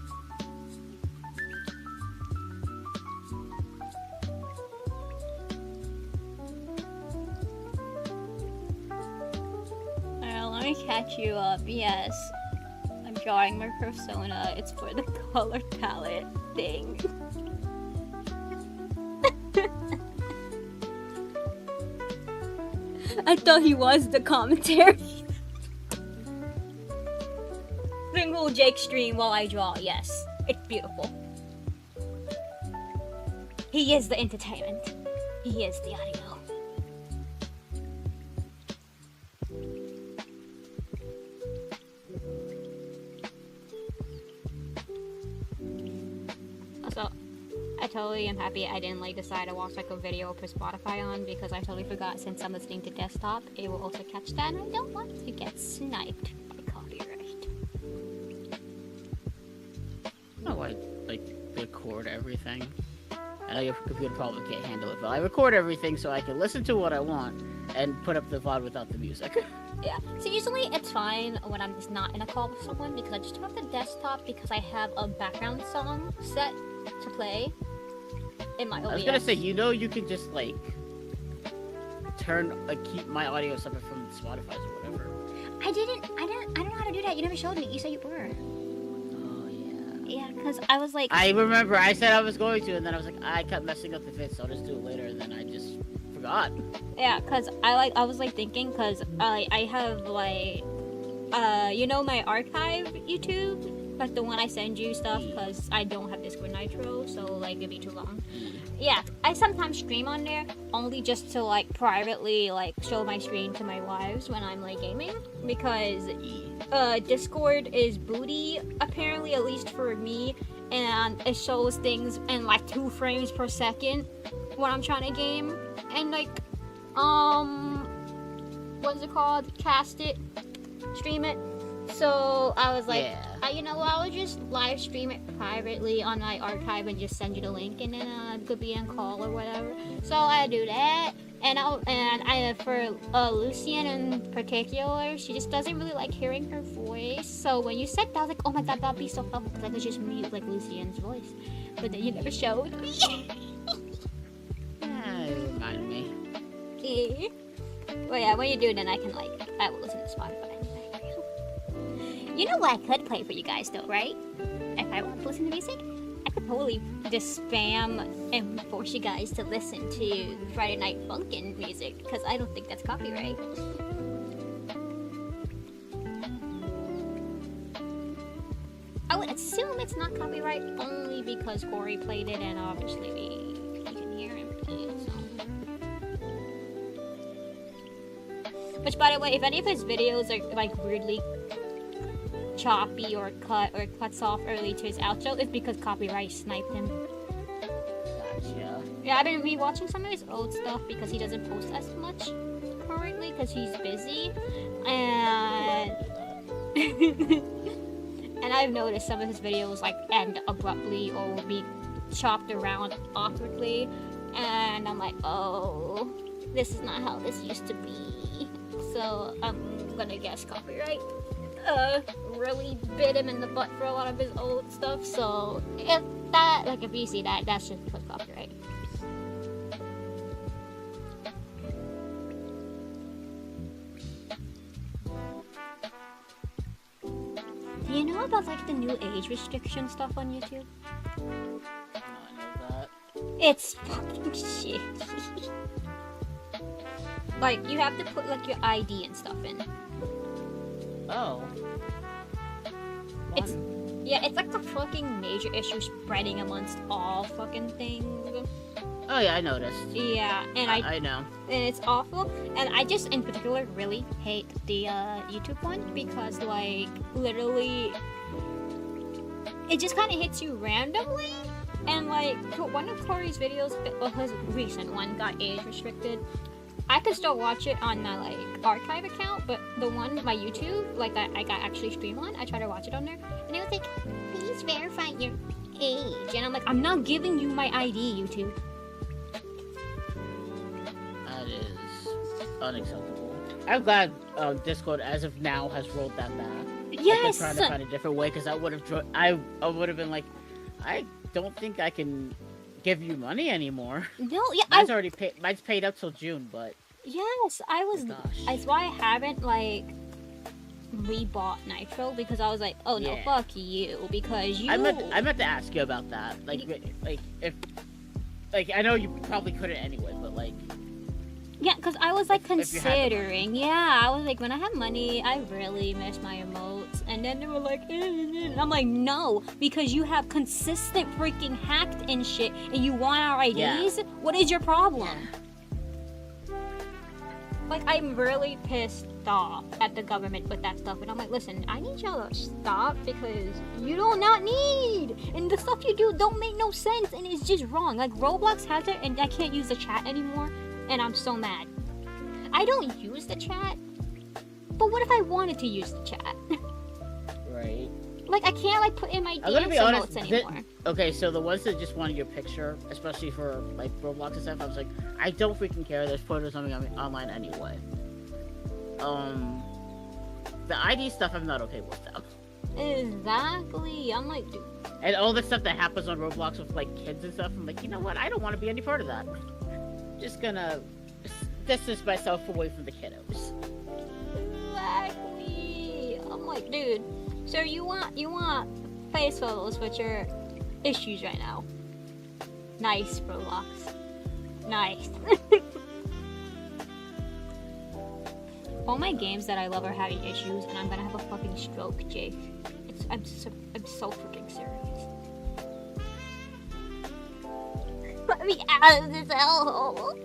Alright, let me catch you up. Yes, I'm drawing my persona. It's for the color palette thing. I thought he was the commentary. Single Jake stream while I draw. Yes, it's beautiful. He is the entertainment. He is the audio. Also, I totally am happy I didn't decide to watch a video for Spotify on, because I totally forgot since I'm listening to desktop, it will also catch that, and I don't want to get sniped by copyright. No, I record everything. I know your computer probably can't handle it, but I record everything so I can listen to what I want and put up the VOD without the music. Yeah, so usually it's fine when I'm just not in a call with someone, because I just turn off the desktop because I have a background song set to play in my OBS. I was gonna say, you can just keep my audio separate from Spotify's or whatever. I don't know how to do that. You never showed me. You said you were. Oh yeah. Yeah, because I was like... I remember I said I was going to, and then I was like, I kept messing up the fit, so I'll just do it later, and then I just forgot. Yeah, cause I was like thinking, cause I have like you know my archive YouTube, like the one I send you stuff, cause I don't have Discord Nitro, so like it'd be too long. Yeah, I sometimes stream on there only just to like privately like show my screen to my wives when I'm like gaming, because Discord is booty apparently, at least for me, and it shows things in like 2 frames per second when I'm trying to game, and like what's it called, cast it, stream it. So I was like, you know what, I'll just live stream it privately on my archive and just send you the link, and then it could be on call or whatever. So I do that, and I for Lucian in particular, she just doesn't really like hearing her voice. So when you said that, I was like, oh my god, that'd be so helpful, because I could just mute like Lucian's voice. But then you never showed me. You reminded me. Well, yeah, when you do, then I can like, I will listen to Spotify. You know what I could play for you guys though, right? If I want to listen to music, I could totally just spam and force you guys to listen to Friday Night Funkin' music, because I don't think that's copyright. I would assume it's not copyright only because Corey played it, and obviously we can hear him play it, so. Which, by the way, if any of his videos are like weirdly choppy or cuts off early to his outro, it's because copyright sniped him. Gotcha. Yeah, I've been rewatching some of his old stuff because he doesn't post as much currently because he's busy, and and I've noticed some of his videos like end abruptly or will be chopped around awkwardly, and I'm like, oh, this is not how this used to be. So I'm gonna guess copyright really bit him in the butt for a lot of his old stuff. So if that, like, if you see that, that's just because copyright. Do you know about like the new age restriction stuff on YouTube? I know that. It's fucking shit. Like, you have to put like your ID and stuff in. Oh. It's, yeah, it's like the fucking major issue spreading amongst all fucking things. Oh yeah, I noticed. Yeah, and I know. And it's awful. And I just, in particular, really hate the YouTube one because, like, literally, it just kind of hits you randomly. And like, one of Corey's videos, well, his recent one got age restricted. I could still watch it on my like archive account, but the one, my YouTube, like that I got actually stream on, I tried to watch it on there, and it was like, please verify your age, and I'm like, I'm not giving you my ID, YouTube. That is unacceptable. I'm glad Discord, as of now, has rolled that back. Yes. I've been trying to find a different way because I would have been like, I don't think I can give you money anymore. No, yeah, mine's already paid. Mine's paid up till June, but yes, I was. That's why I haven't like rebought Nitro, because I was like, oh no, fuck you, because you. I meant to ask you about that. Like if I know you probably couldn't anyway, but like. Yeah, because I was like considering. Yeah, I was like, when I have money, I really miss my emotes. And then they were like, and I'm like, no, because you have consistent freaking hacked and shit, and you want our IDs? Yeah. What is your problem? Yeah. Like, I'm really pissed off at the government with that stuff. And I'm like, listen, I need y'all to stop, because you do not need. And the stuff you do don't make no sense, and it's just wrong. Like, Roblox has it, and I can't use the chat anymore. And I'm so mad. I don't use the chat, but what if I wanted to use the chat? Right. Like, I can't like put in my I'm gonna be honest, anymore. Okay, so the ones that just wanted your picture, especially for like Roblox and stuff, I was like, I don't freaking care. There's photos of me online anyway. The ID stuff, I'm not okay with them. Exactly. I'm like, dude. And all the stuff that happens on Roblox with like kids and stuff, I'm like, you know what? I don't want to be any part of that. Just gonna distance myself away from the kiddos. Exactly. I'm like, dude, so you want face photos with your issues right now? Nice, Roblox. Nice. all my games that I love are having issues, and I'm gonna have a fucking stroke, Jake. I'm so freaking serious. Let me out of this hellhole.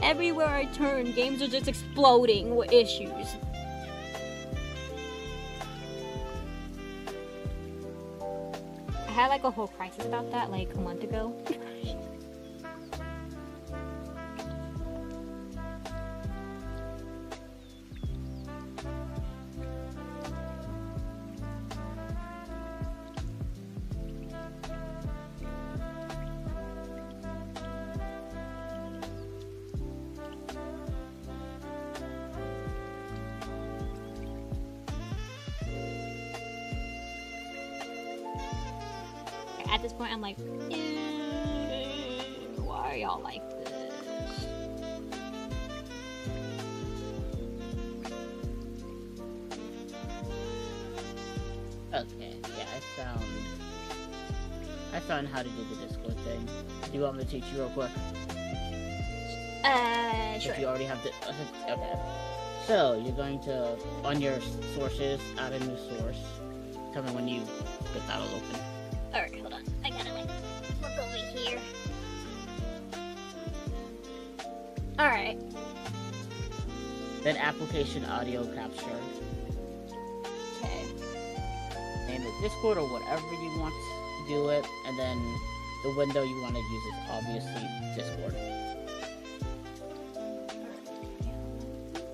Everywhere I turn, games are just exploding with issues. I had like a whole crisis about that like a month ago. At this point, I'm like, why are y'all like this? Okay, yeah, I found how to do the Discord thing. Do you want me to teach you real quick? Sure. If you already have the okay. So you're going to on your sources, add a new source. Tell me when you get that all open. Alright, hold on. I gotta like look over here. Alright. Then application audio capture. Okay. Name it Discord or whatever you want to do it, and then the window you want to use is obviously Discord.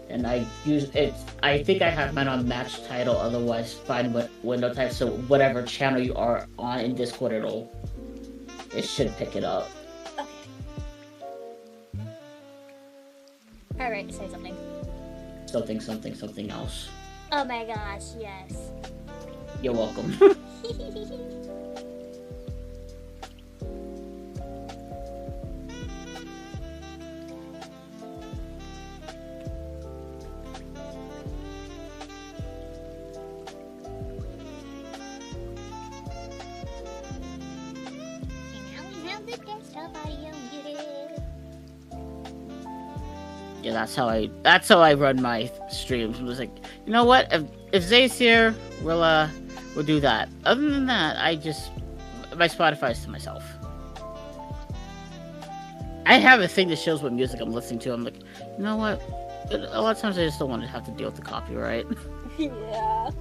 And I use it. I think I have mine on match title. Otherwise, find what window type. So whatever channel you are on in Discord, it should pick it up. Okay. All right, say something. Something else. Oh my gosh, yes. You're welcome. Yeah, that's how I run my streams. I was like, you know what? If Zay's here, we'll do that. Other than that, my Spotify's to myself. I have a thing that shows what music I'm listening to. I'm like, you know what? A lot of times I just don't want to have to deal with the copyright. Yeah.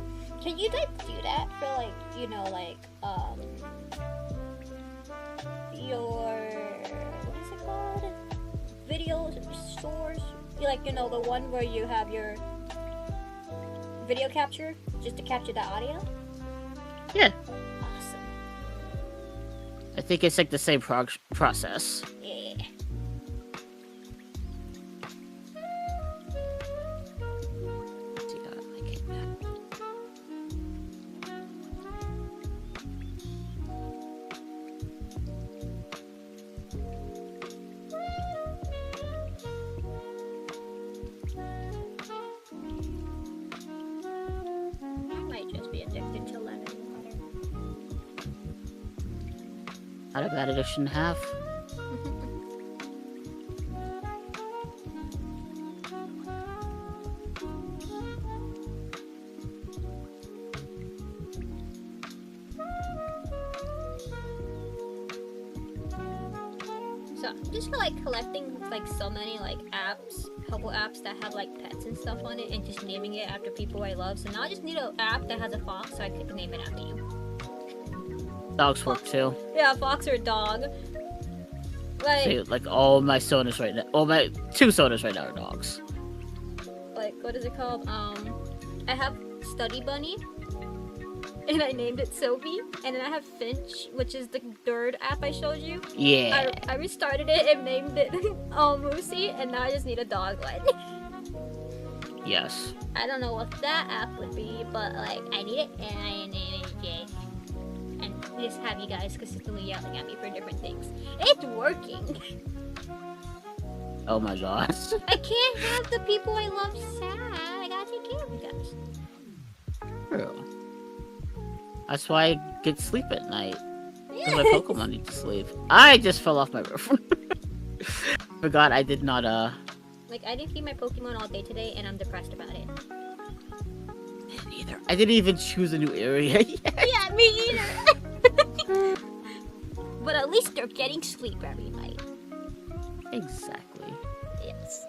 Can you like do that for like, you know, like your what is it called? Video stores? Like, you know, the one where you have your video capture just to capture the audio? Yeah. Awesome. I think it's like the same process. Yeah. See how I like it. Not a bad addiction to have. So I'm just like collecting like so many like apps, couple apps that have like pets and stuff on it, and just naming it after people I love. So now I just need an app that has a fox, so I could name it after you. Dogs work too. Yeah, fox or dog. Like, see, like all my sodas right now. All my 2 sodas right now are dogs. Like, what is it called? I have Study Bunny, and I named it Sylvie. And then I have Finch, which is the third app I showed you. Yeah. I restarted it and named it Moosey, and now I just need a dog one. Yes. I don't know what that app would be, but like I need it, and I named it Jay. And just have you guys consistently yelling at me for different things. It's working. Oh my gosh. I can't have the people I love sad. I gotta take care of you guys. True. That's why I get sleep at night. Because my Pokemon need to sleep. I just fell off my roof. Forgot I did not Like, I didn't feed my Pokemon all day today, and I'm depressed about it. Neither. I didn't even choose a new area yet. Yeah, me either. But at least they're getting sleep every night. Exactly. Yes.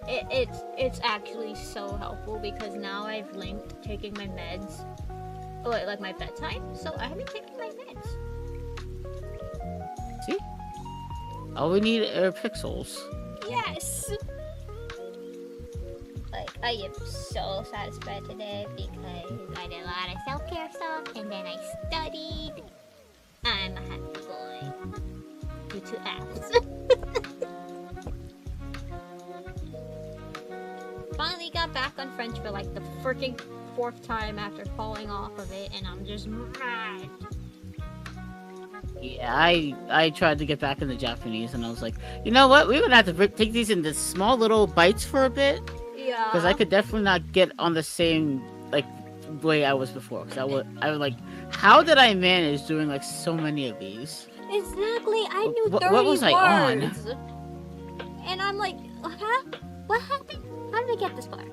It's actually so helpful because now I've linked taking my meds, like my bedtime, so I haven't taken my meds. See? All we need are pixels. Yes! Like, I am so satisfied today because I did a lot of self-care stuff and then I studied. I'm a happy boy. Due to apps. Finally got back on French for like the freaking 4th time after falling off of it, and I'm just mad. Yeah, I tried to get back into Japanese, and I was like, you know what? We're gonna have to take these into small little bites for a bit. Yeah. Because I could definitely not get on the same like way I was before. Because I was like, how did I manage doing like so many of these? Exactly. I knew 30 what was words. I on? And I'm like, huh? What happened? How did I get this far?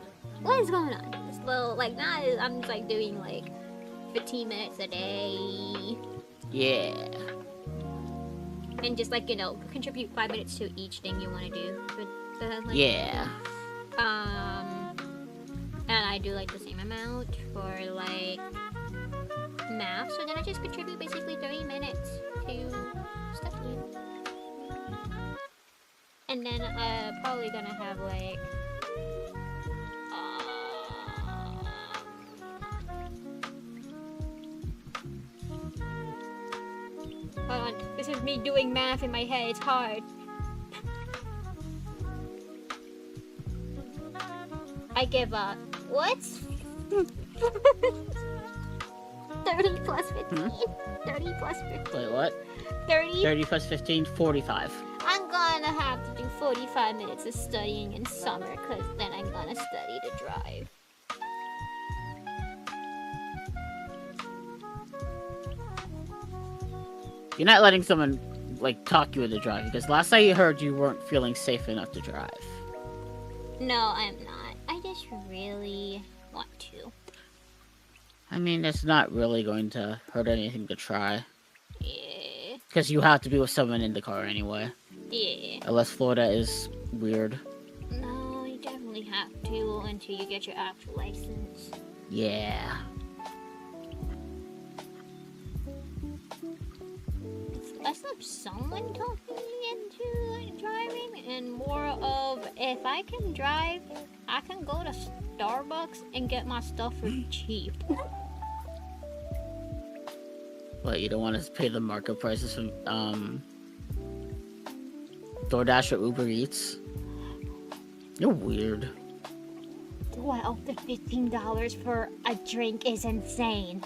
What is going on? This little, like, now I'm just like doing like 15 minutes a day. Yeah. And just like, you know, contribute 5 minutes to each thing you want to do. But, like, Yeah. And I do like the same amount for like math, so then I just contribute basically 30 minutes to studying. And then probably gonna have like hold on, this is me doing math in my head, it's hard. I give up. What? 30 plus 15. 30 plus 15. Wait, what? 30? 30 plus 15, 45. I'm gonna have to do 45 minutes of studying in summer, because then I'm gonna study to drive. You're not letting someone, like, talk you into driving, because last I heard you weren't feeling safe enough to drive. No, I'm not. I just really want to. I mean, it's not really going to hurt anything to try. Yeah. Because you have to be with someone in the car anyway. Yeah. Unless Florida is weird. No, you definitely have to until you get your actual license. Yeah. It's less of someone talking me into driving and more of, if I can drive, I can go to Starbucks and get my stuff for cheap. What, you don't want to pay the market prices from, DoorDash or Uber Eats? You're weird. $12 to $15 for a drink is insane.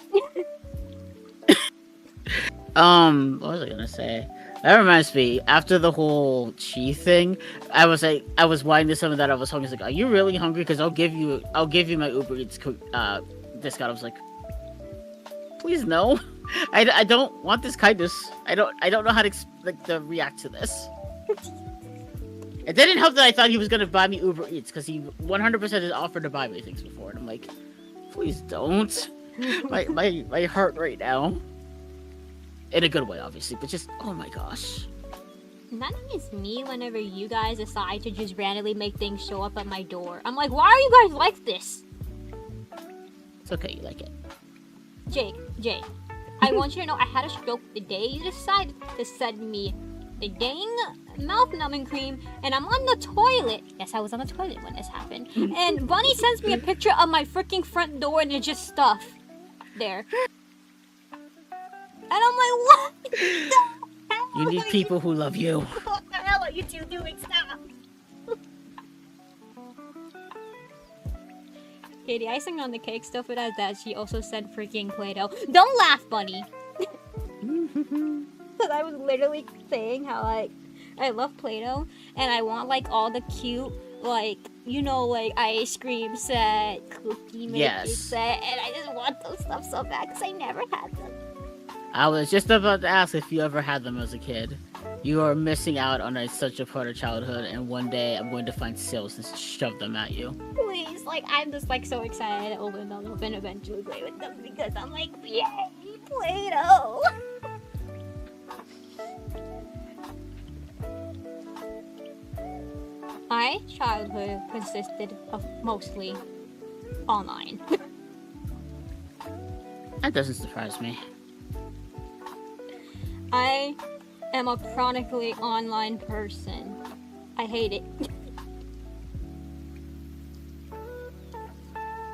What was I gonna say? That reminds me, after the whole Chi thing, I was whining to someone that I was hungry. I was like, are you really hungry? Because I'll give you my Uber Eats discount. I was like, please no. I don't want this kindness. I don't know how to react to this. It didn't help that I thought he was gonna buy me Uber Eats, because he 100% has offered to buy me things before, and I'm like, please don't. my heart right now. In a good way, obviously, but just, oh my gosh. That is me whenever you guys decide to just randomly make things show up at my door. I'm like, why are you guys like this? It's okay, you like it. Jake, I want you to know I had a stroke the day you decided to send me the dang mouth numbing cream, and I'm on the toilet. Yes, I was on the toilet when this happened. And Bunny sends me a picture of my freaking front door, and there's just stuff there. And I'm like, what the hell? You need people who love you. What the hell are you two doing? Stop! Okay, the icing on the cake still for that she also sent freaking Play-Doh. Don't laugh, Bunny! Because I was literally saying how, like, I love Play-Doh, and I want, like, all the cute, like, you know, like, ice cream set, cookie maker set, and I just want those stuff so bad because I never had them. I was just about to ask if you ever had them as a kid. You are missing out on such a part of childhood, and one day I'm going to find sales and shove them at you. Please, like, I'm just like so excited to open them up and eventually play with them because I'm like, yay, Play-Doh! My childhood consisted of mostly online. That doesn't surprise me. I am a chronically online person. I hate it.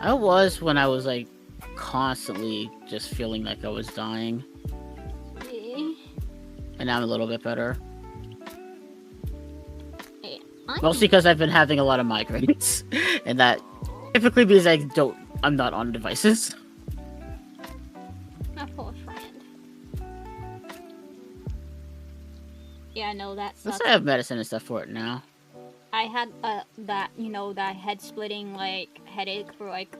I was when I was like constantly just feeling like I was dying. And now I'm a little bit better. Mostly because I've been having a lot of migraines. And that typically means I'm not on devices. My poor friend. Yeah, no, that sucks. I have medicine and stuff for it now. I had that head splitting like headache for like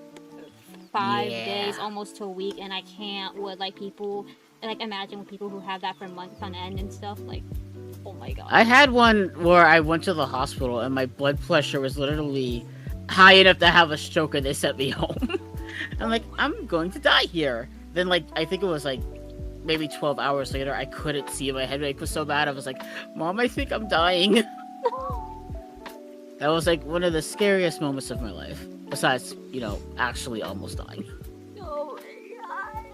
5 days, almost to a week, and I can't with like people like imagine with people who have that for months on end and stuff. Like, oh my god. I had one where I went to the hospital and my blood pressure was literally high enough to have a stroke, and they sent me home. I'm like, I'm going to die here. Then like I think it was like maybe 12 hours later, I couldn't see. My headache was so bad. I was like, Mom, I think I'm dying. That was like one of the scariest moments of my life. Besides, actually almost dying. Oh my god.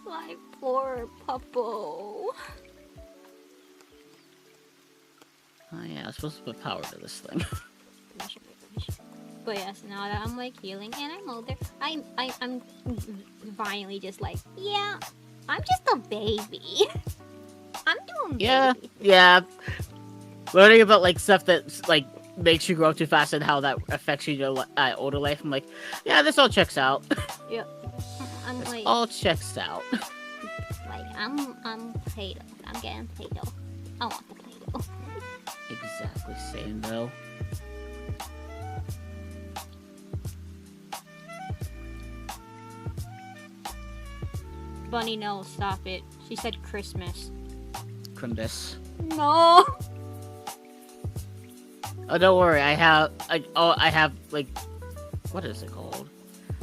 My poor puppo. Oh yeah, I was supposed to put power to this thing. But yes, now that I'm like healing and I'm older, I'm finally just like, yeah, I'm just a baby. I'm doing baby. Yeah. Learning about like stuff that like makes you grow up too fast and how that affects you in your older life. I'm like, yeah, this all checks out. Yeah. I'm like, all checks out. Like I'm Play-Doh. I'm getting Play-Doh. I want the Play-Doh. Exactly same though. Bunny, no, stop it. She said Christmas. Crimbus. No. Oh, don't worry. I have like, what is it called?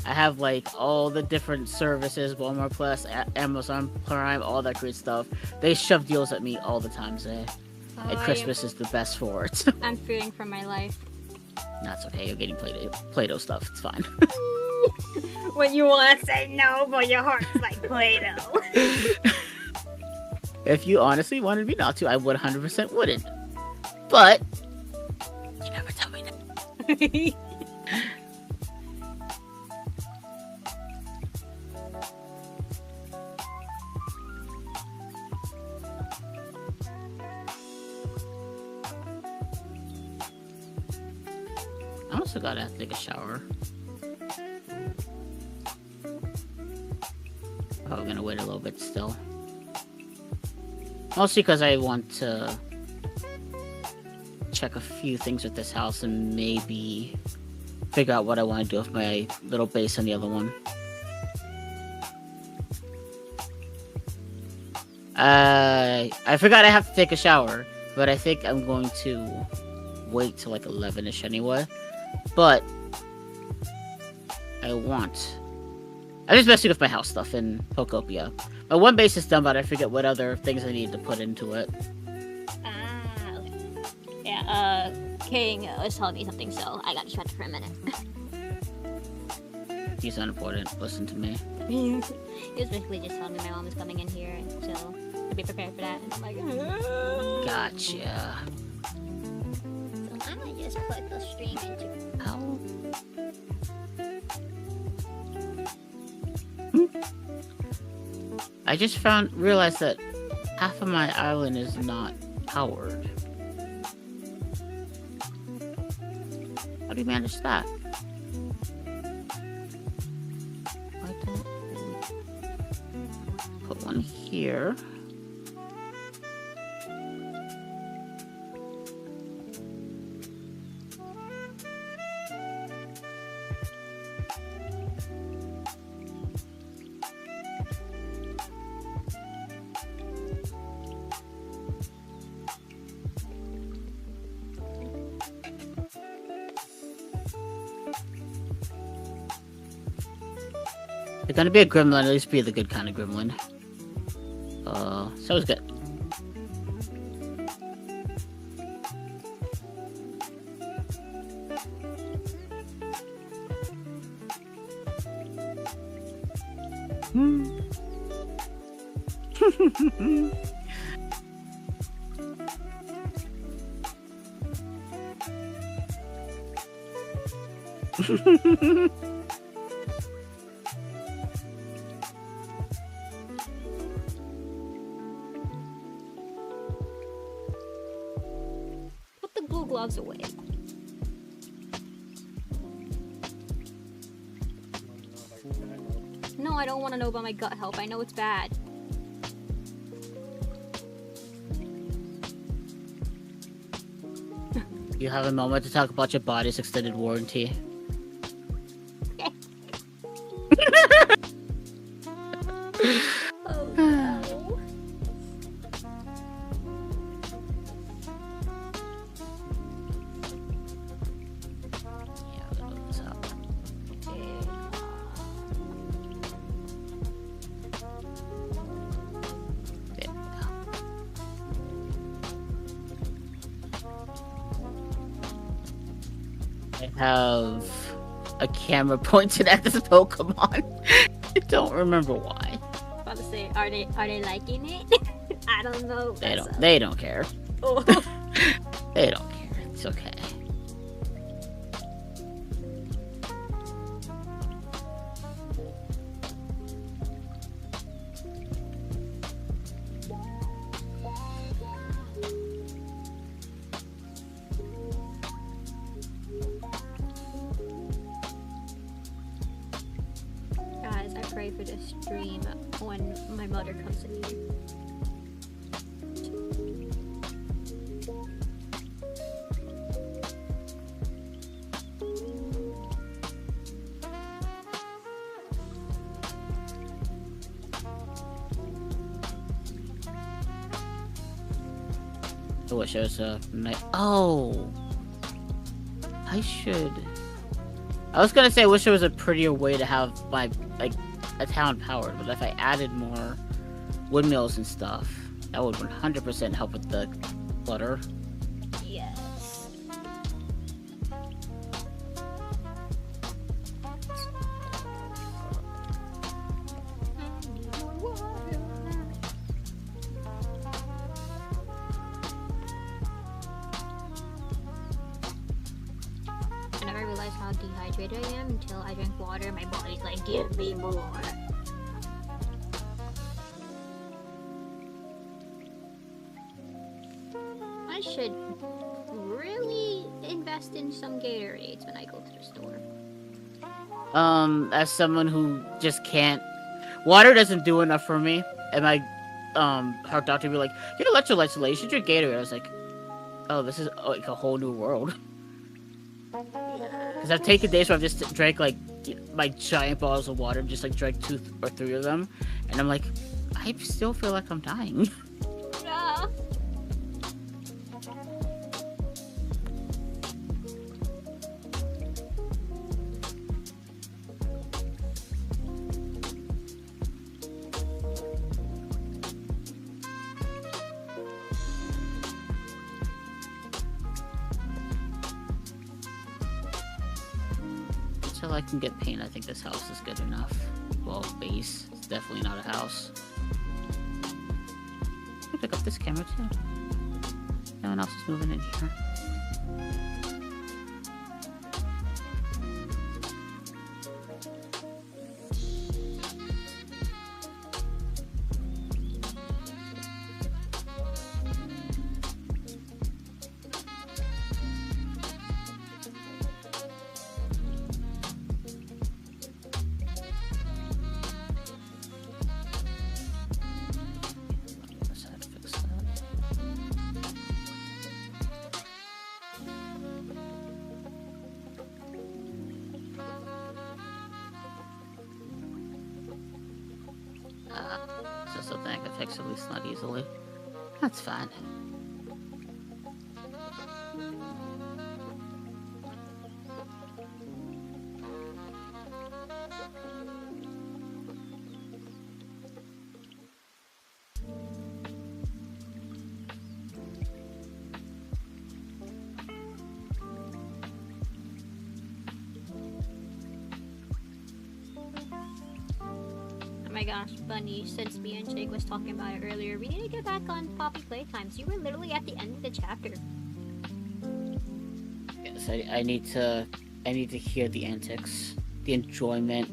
I have like all the different services, Walmart Plus, Amazon Prime, all that great stuff. They shove deals at me all the time, Zay. And Christmas is the best for it. I'm fearing for my life. That's okay. You're getting Play-Doh stuff. It's fine. When you want to say no, but your heart's like Play-Doh. If you honestly wanted me not to, I would 100% wouldn't. But you never tell me no. I also gotta take a shower. Probably gonna wait a little bit still. Mostly because I want to check a few things with this house and maybe figure out what I want to do with my little base on the other one. I forgot I have to take a shower, but I think I'm going to wait till like 11ish anyway. But I'm just messing with my house stuff in Pokopia. My one base is done, but I forget what other things I need to put into it. Okay. Yeah, King was telling me something, so I got distracted for a minute. He's unimportant. Listen to me. He was basically just telling me my mom is coming in here, so to be prepared for that. And I'm like, gotcha. So I'm gonna just put the stream into. How? I just realized that half of my island is not powered. How do you manage that? Why don't we put one here? If you're gonna be a gremlin, at least be the good kind of gremlin. So it's good. Put the blue gloves away. No, I don't want to know about my gut health. I know it's bad. You have a moment to talk about your body's extended warranty. Oh no. Yeah, I'm gonna look this up. There. I have a camera pointed at this Pokemon. I don't remember why. About to say, are they liking it? I don't know. They don't care. Oh. They don't care. It's okay. Guys, I pray for this stream when my mother comes in here. So what shows up? Oh, I should. I was gonna say, I wish there was a prettier way to have my a town powered, but if I added more windmills and stuff, that would 100% help with the clutter. Yes. I never realized how dehydrated I am until I drink water. My body's like, give me more. I should really invest in some Gatorades when I go to the store. As someone who just can't, water doesn't do enough for me, and my heart doctor would be like, "Your electrolytes low. You should drink Gatorade." I was like, "Oh, this is like a whole new world." Because I've taken days where I've just drank like my giant bottles of water, just like drank 2 or 3 of them, and I'm like, I still feel like I'm dying. Yeah. Until I can get paint, I think this house is good enough. Well, base. It's definitely not a house. I can pick up this camera too. No one else is moving in here. Just something I can fix, at least not easily. That's fine. gosh, Bunny, since me and Jake was talking about it earlier, we need to get back on Poppy Playtimes. You were literally at the end of the chapter. Yes, I need to hear the antics, the enjoyment.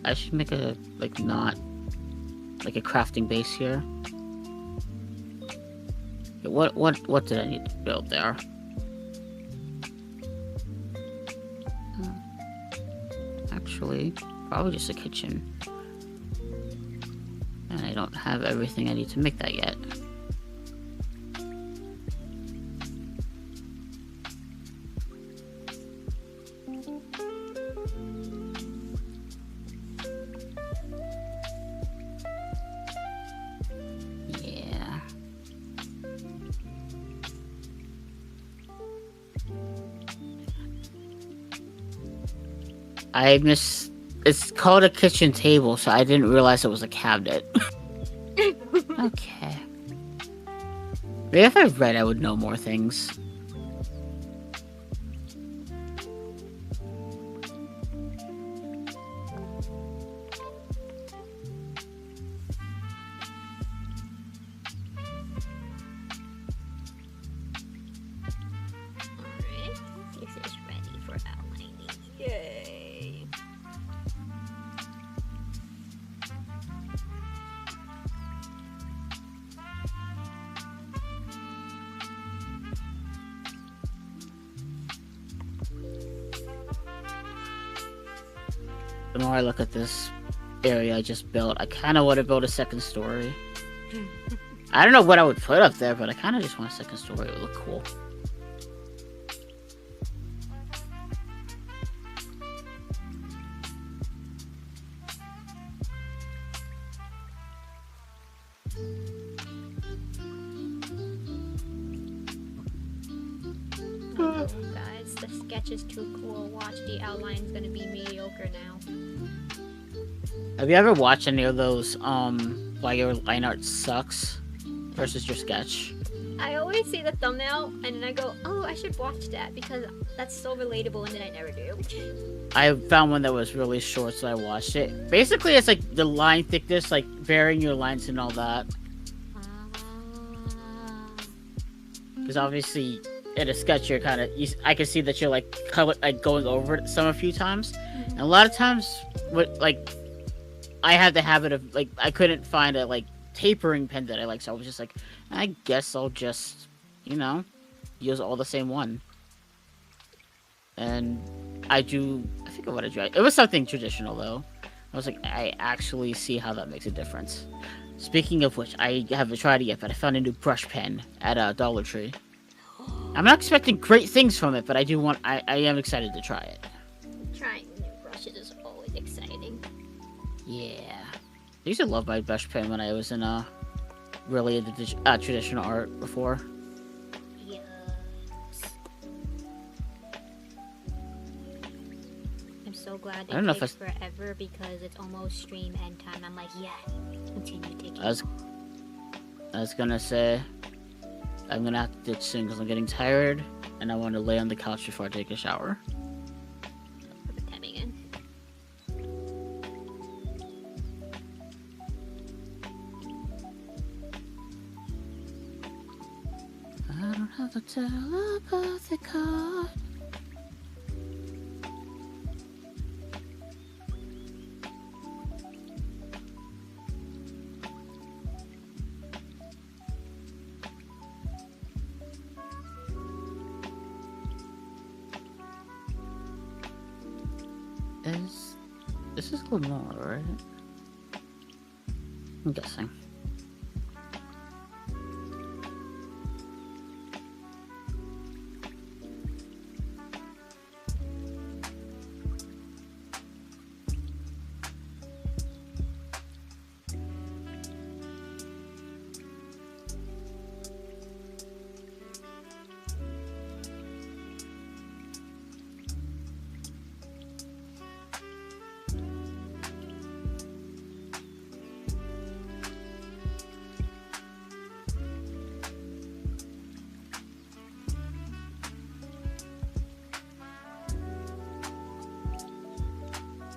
I should make a like not like a crafting base here. What did I need to build there? Actually, probably just a kitchen. And I don't have everything I need to make that yet. It's called a kitchen table, so I didn't realize it was a cabinet. Okay. Maybe if I read, I would know more things. The more I look at this area I just built, I kind of want to build a second story. I don't know what I would put up there, but I kind of just want a second story. It would look cool. Guys, the sketch is too cool. Watch, the outline's gonna be mediocre now. Have you ever watched any of those, why your line art sucks versus your sketch? I always see the thumbnail, and then I go, oh, I should watch that, because that's so relatable, and then I never do. I found one that was really short, so I watched it. Basically, it's like the line thickness, like varying your lines and all that. Because obviously, in a sketch, you're kind of, I can see that you're like going over it a few times. And a lot of times, I had the habit of, like, I couldn't find a, like, tapering pen that I like, so I was just like, I guess I'll just, use all the same one. And I forget what I drew. It was something traditional, though. I was like, I actually see how that makes a difference. Speaking of which, I haven't tried it yet, but I found a new brush pen at Dollar Tree. I'm not expecting great things from it, but I am excited to try it. Trying new brushes is always exciting. Yeah. I used to love my brush pen when I was in really into traditional art before. Yes. I'm so glad it takes forever because it's almost stream end time. I'm like, yeah, continue taking. I was gonna say, I'm gonna have to ditch soon because I'm getting tired and I want to lay on the couch before I take a shower. I don't have a telepathy card. This is 𝓢𝓸𝓬𝓲𝓪, right? I'm guessing.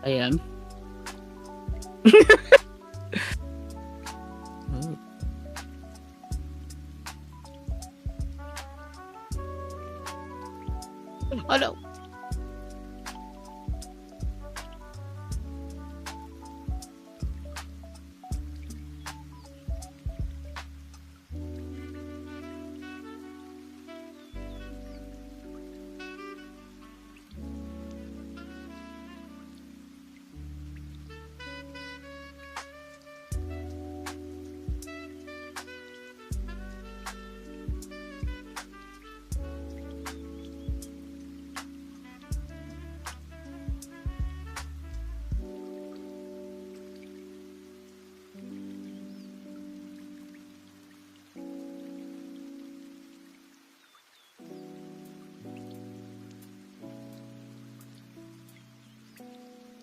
I am. Oh. Oh no.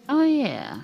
Oh yeah.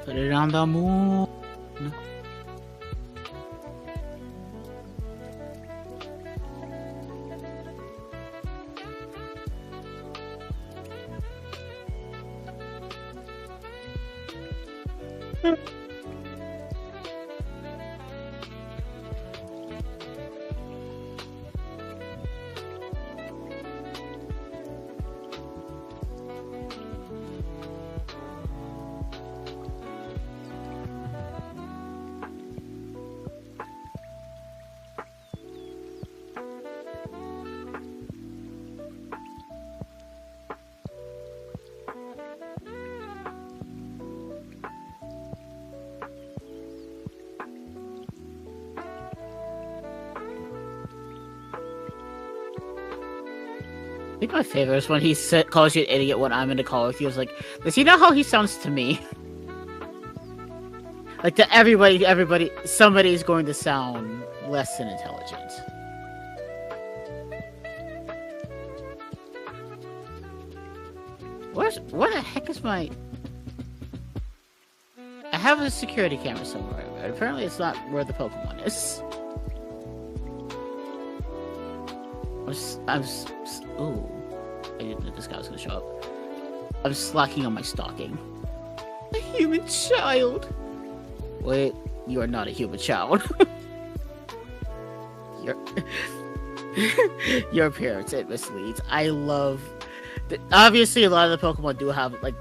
Put it on the moon. I think my favorite is when he calls you an idiot when I'm in the call with you. He was like, does he know how he sounds to me? Like, to everybody, somebody's going to sound less than intelligent. Where the heck is my... I have a security camera somewhere, but apparently it's not where the Pokemon is. Ooh. I didn't know this guy was gonna show up. I'm slacking on my stalking. A human child! Wait, you are not a human child. Your appearance, it misleads. I love... Obviously, a lot of the Pokemon do have, like,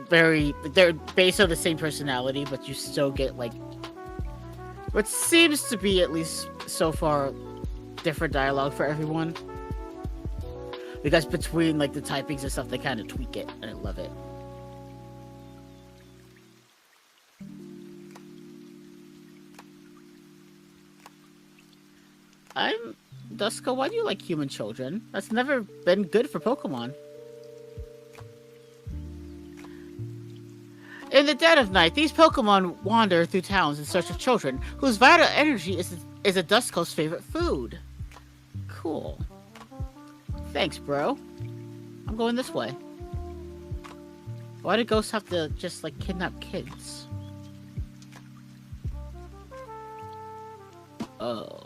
they're based on the same personality, but you still get, like, what seems to be, at least so far, different dialogue for everyone. Because between, like, the typings and stuff, they kind of tweak it, and I love it. Duska, why do you like human children? That's never been good for Pokemon. In the dead of night, these Pokemon wander through towns in search of children, whose vital energy is a Dusko's favorite food. Cool. Thanks, bro. I'm going this way. Why do ghosts have to just, like, kidnap kids? Oh.